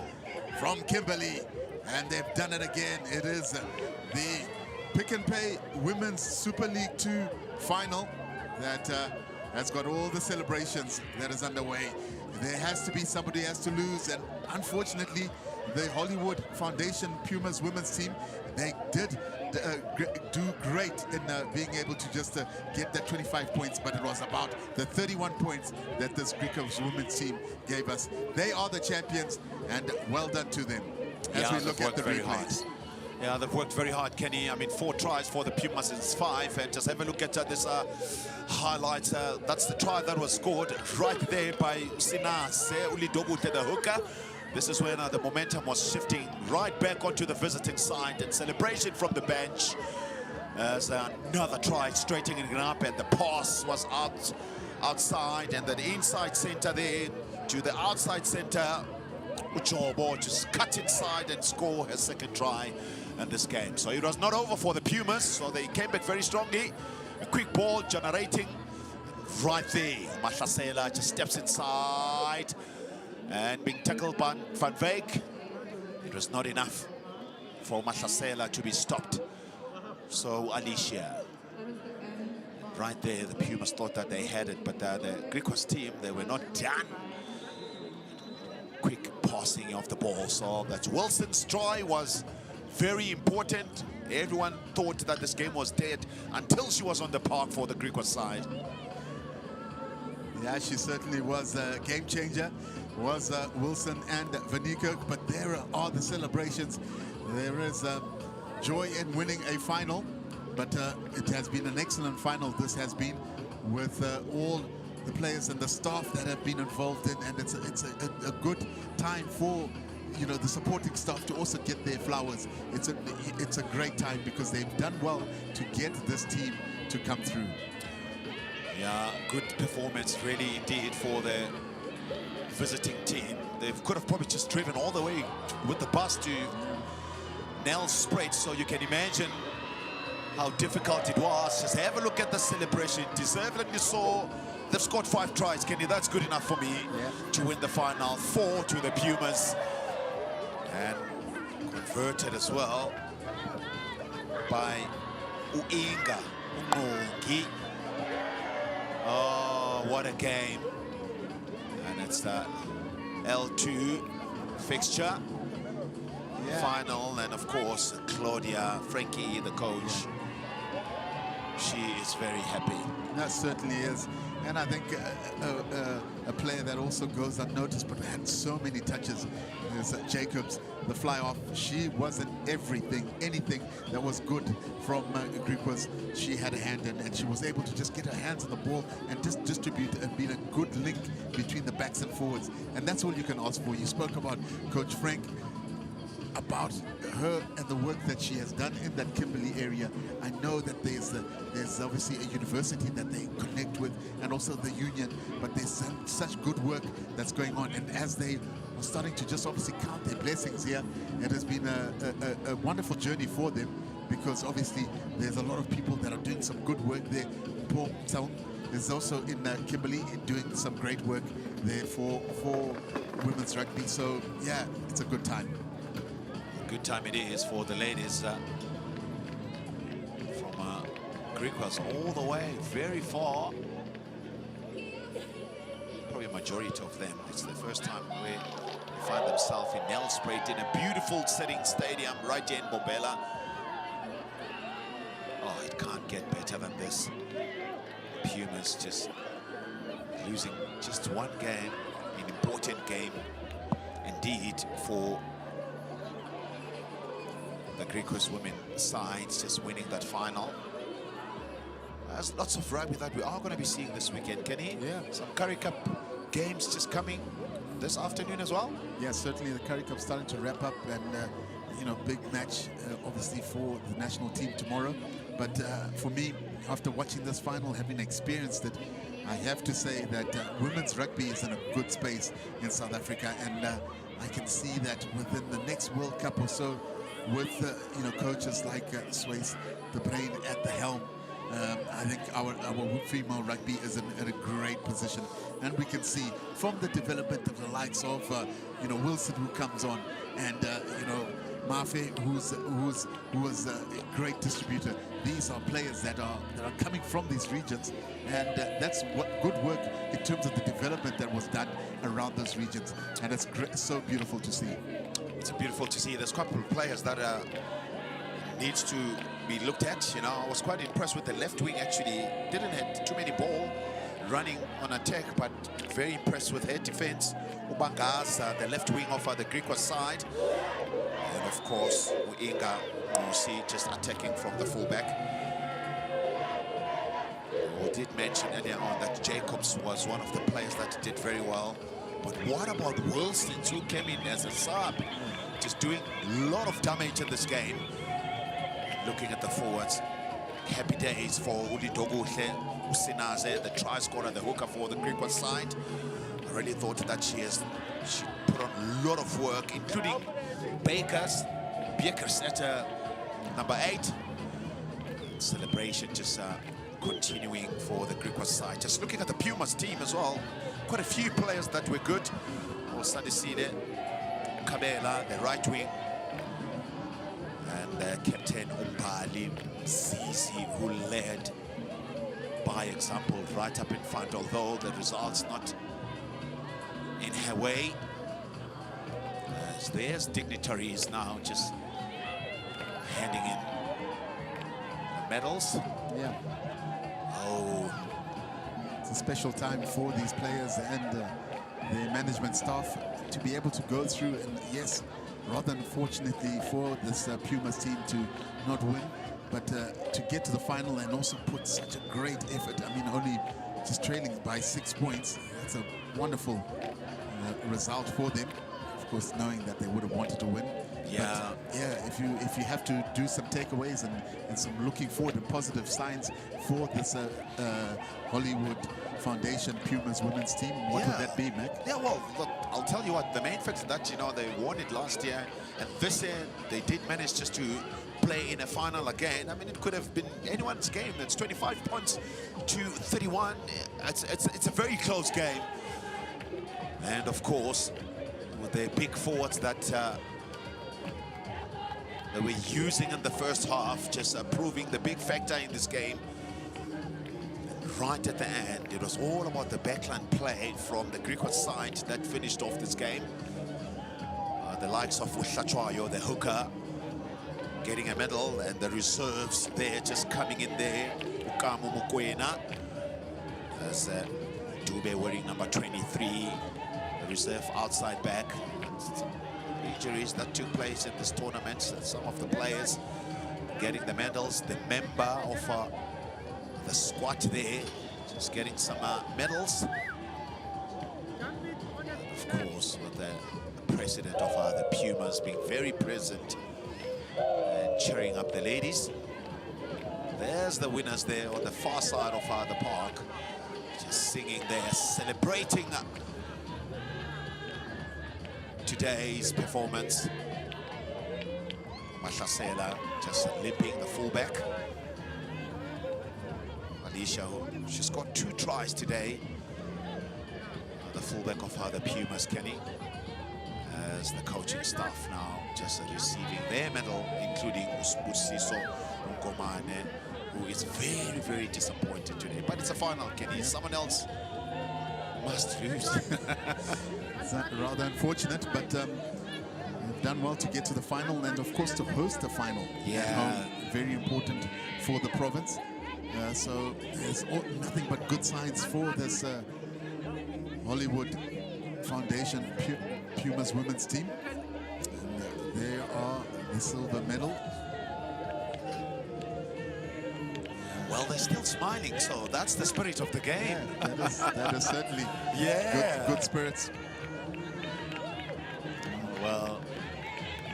from Kimberley. And they've done it again. It is the Pick and Pay Women's Super League 2 final that has got all the celebrations that is underway. There has to be somebody has to lose, and unfortunately, the Hollywood Foundation Pumas women's team, they did do great in being able to just get that 25 points, but it was about the 31 points that this Griquas women's team gave us. They are the champions, and well done to them as we look at the replays. Yeah, they've worked very hard, Kenny. I mean, 4 tries for the Pumas, it's 5. And just have a look at this highlights. That's the try that was scored right there by Sinase Ulidobu to the hooker. This is when the momentum was shifting right back onto the visiting side, and celebration from the bench as another try straightening it up, and the pass was out outside, and then inside center there to the outside center. Ujobo just cut inside and score her second try in this game. So it was not over for the Pumas, so they came back very strongly. A quick ball generating right there. Mahlasela just steps inside and being tackled by Van Veek. It was not enough for Mahlasela to be stopped. So Alicia, right there, the Pumas thought that they had it, but the Griquas team, they were not done. Quick passing of the ball. So that Wilson's try was very important. Everyone thought that this game was dead until she was on the park for the Griquas side. Yeah, she certainly was a game changer, was Wilson and Vanika, but there are the celebrations. There is joy in winning a final, but it has been an excellent final. This has been with all the players and the staff that have been involved in, and it's a good time for, you know, the supporting staff to also get their flowers. It's a great time because they've done well to get this team to come through. Yeah, good performance really indeed for the visiting team. They could have probably just driven all the way with the bus to Nelspruit, so you can imagine how difficult it was. Just have a look at the celebration. Deservedly so. They've scored 5 tries, Kenny. That's good enough for me to win the final. 4 to the Pumas. And converted as well by Uinga Unongi. Oh, what a game. And it's the L2 fixture. Final, and of course, Claudia Frankie, the coach. She is very happy. That certainly is. And I think a player that also goes unnoticed but had so many touches is Jacobs, the fly-off. She wasn't anything that was good from Griquas. She had a hand in, and she was able to just get her hands on the ball and just distribute and be a good link between the backs and forwards. And that's all you can ask for. You spoke about Coach Frank, about her and the work that she has done in that Kimberley area. I know that there's obviously a university that they connect with, and also the union, but there's such good work that's going on. And as they are starting to just obviously count their blessings here, it has been a wonderful journey for them, because obviously there's a lot of people that are doing some good work there. Paul Town is also in Kimberley doing some great work there for women's rugby. So yeah, it's a good time. Good time it is for the ladies from Griquas all the way, very far. Probably a majority of them. It's the first time where they find themselves in Nelspruit in a beautiful setting stadium right here in Mbombela. Oh, it can't get better than this. Pumas just losing just one game, an important game indeed for the Griquas women sides, just winning that final. There's lots of rugby that we are going to be seeing this weekend, Kenny. Yeah. Some Currie Cup games just coming this afternoon as well. Yeah, certainly the Currie Cup starting to wrap up, and you know, big match obviously for the national team tomorrow. But for me, after watching this final, having experienced it, I have to say that women's rugby is in a good space in South Africa, and I can see that within the next World Cup or so, with you know, coaches like Swayze, the brain at the helm, I think our female rugby is in a great position, and we can see from the development of the likes of you know, Wilson, who comes on, and you know, Mafe, who was a great distributor. These are players that are coming from these regions, and that's what good work in terms of the development that was done around those regions, and it's so beautiful to see. It's beautiful to see. There's a couple of players that needs to be looked at. You know, I was quite impressed with the left wing. Actually, didn't have too many ball running on attack, but very impressed with her defense. Ubangaza, the left wing of the Griquas side, and of course Uinga, you see, just attacking from the fullback. We did mention earlier on that Jacobs was one of the players that did very well. But what about Wilson, who came in as a sub, just doing a lot of damage in this game? Looking at the forwards, happy days for Uli Doguhle, Usinaze, the try scorer, the hooker for the Griquas side. I really thought that she put on a lot of work, including Bakers at number 8. Celebration just continuing for the Griquas side. Just looking at the Pumas team as well, quite a few players that were good. Also Sadiside, Kabela, the right wing, and Captain Umbali Zizi, who led by example right up in front, although the results not in her way. As there's dignitaries now just handing in the medals. Yeah. Oh, it's a special time for these players and the management staff to be able to go through, and yes, rather unfortunately for this Pumas team to not win, but to get to the final and also put such a great effort. I mean, only just trailing by 6 points. That's a wonderful result for them. Of course, knowing that they would have wanted to win. yeah. But, yeah, if you have to do some takeaways and some looking forward and positive signs for this Hollywood Foundation Pumas women's team, what would that be, Mac? Yeah, well, look, I'll tell you what, the main fact is that, you know, they won it last year, and this year they did manage just to play in a final again. I mean, it could have been anyone's game. It's 25 points to 31. It's a very close game. And of course, with the big forwards that they were using in the first half, just proving the big factor in this game. And right at the end, it was all about the backline play from the Griquas side that finished off this game. The likes of Uhlachwayo, the hooker, getting a medal, and the reserves there just coming in there. Ukamu Mukwena, as Dube wearing number 23, the reserve outside back. Some injuries that took place in this tournament, and some of the players getting the medals. The member of the squad there just getting some medals. Of course, with the president of the Pumas being very present and cheering up the ladies. There's the winners there on the far side of the park, just singing there, celebrating today's performance. Mahlasela just limping, the fullback. Alicia, she's got 2 tries today. The fullback of the Pumas, Kenny. As the coaching staff now just receiving their medal, including Usbusiso Nkomane, who is very, very disappointed today. But it's a final, Kenny. Someone else must lose. It's rather unfortunate, but they've done well to get to the final and, of course, to host the final. Yeah. At home. Very important for the province. So there's nothing but good signs for this Hollywood Foundation Pumas women's team. And there are the silver medal. Well, they're still smiling, so that's the spirit of the game. Yeah, that is certainly good spirits. Well,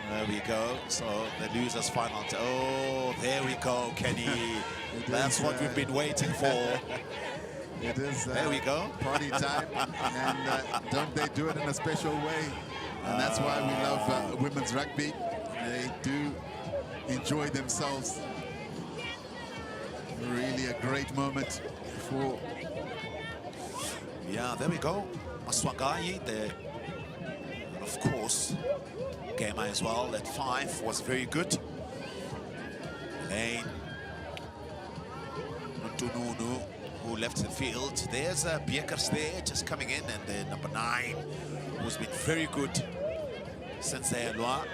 there we go. So the losers final. Oh, there we go, Kenny. That's what we've been waiting for. It is there we go. Party time, and don't they do it in a special way? And that's why we love women's rugby. They do enjoy themselves. Really a great moment for... Yeah, there we go. Maswangayi, and of course, Gema as well at 5 was very good. Lane Ntununu, who left the field. There's Biekers there just coming in, and then number 9, who's been very good since the Eloi.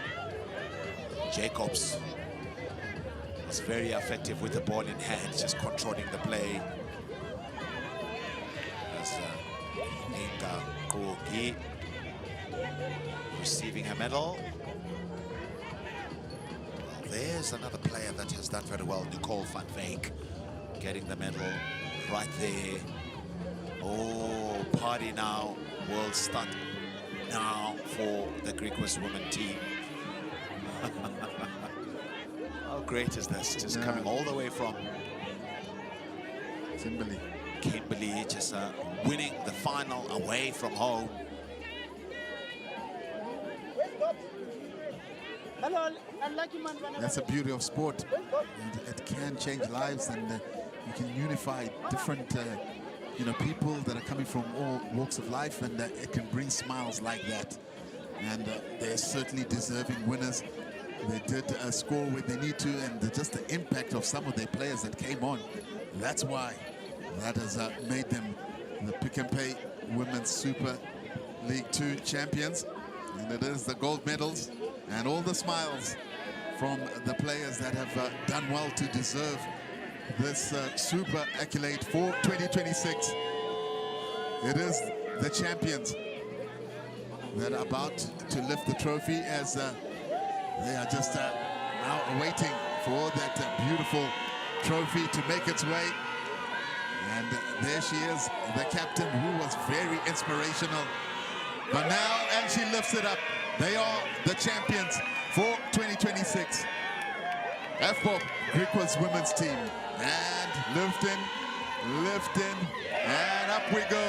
Jacobs was very effective with the ball in hand, just controlling the play. As Inga Kogi receiving a medal. Well, there's another player that has done very well, Nicole van Wyk, getting the medal right there. Oh, party now, world stunt now for the Griquas women team. How great is this? Just coming all the way from Kimberley just winning the final away from home. That's the beauty of sport. It can change lives, and you can unify different people that are coming from all walks of life, and it can bring smiles like that. And they're certainly deserving winners. They did score where they need to, and just the impact of some of their players that came on, that's why that has made them the Pick and Pay Women's Super League 2 champions. And it is the gold medals and all the smiles from the players that have done well to deserve this super accolade for 2026. It is the champions that are about to lift the trophy, as they are just now awaiting for that beautiful trophy to make its way. And there she is, the captain, who was very inspirational. But now, and she lifts it up. They are the champions for 2026. Avbob, Griquas women's team. And lifting, and up we go.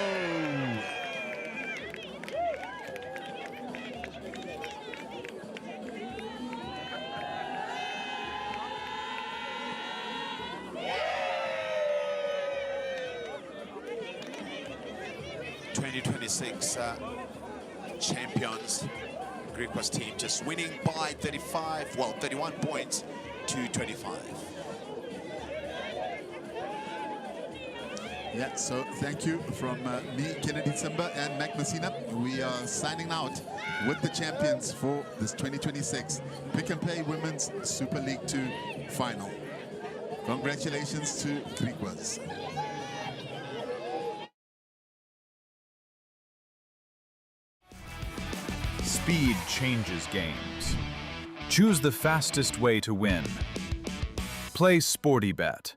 Champions, Griquas team just winning by 31 points to 25. Yeah, so thank you from me, Kennedy Simba, and Mac Messina. We are signing out with the champions for this 2026 Pick and Pay Women's Super League 2 final. Congratulations to Griquas. Speed changes games. Choose the fastest way to win. Play SportyBet.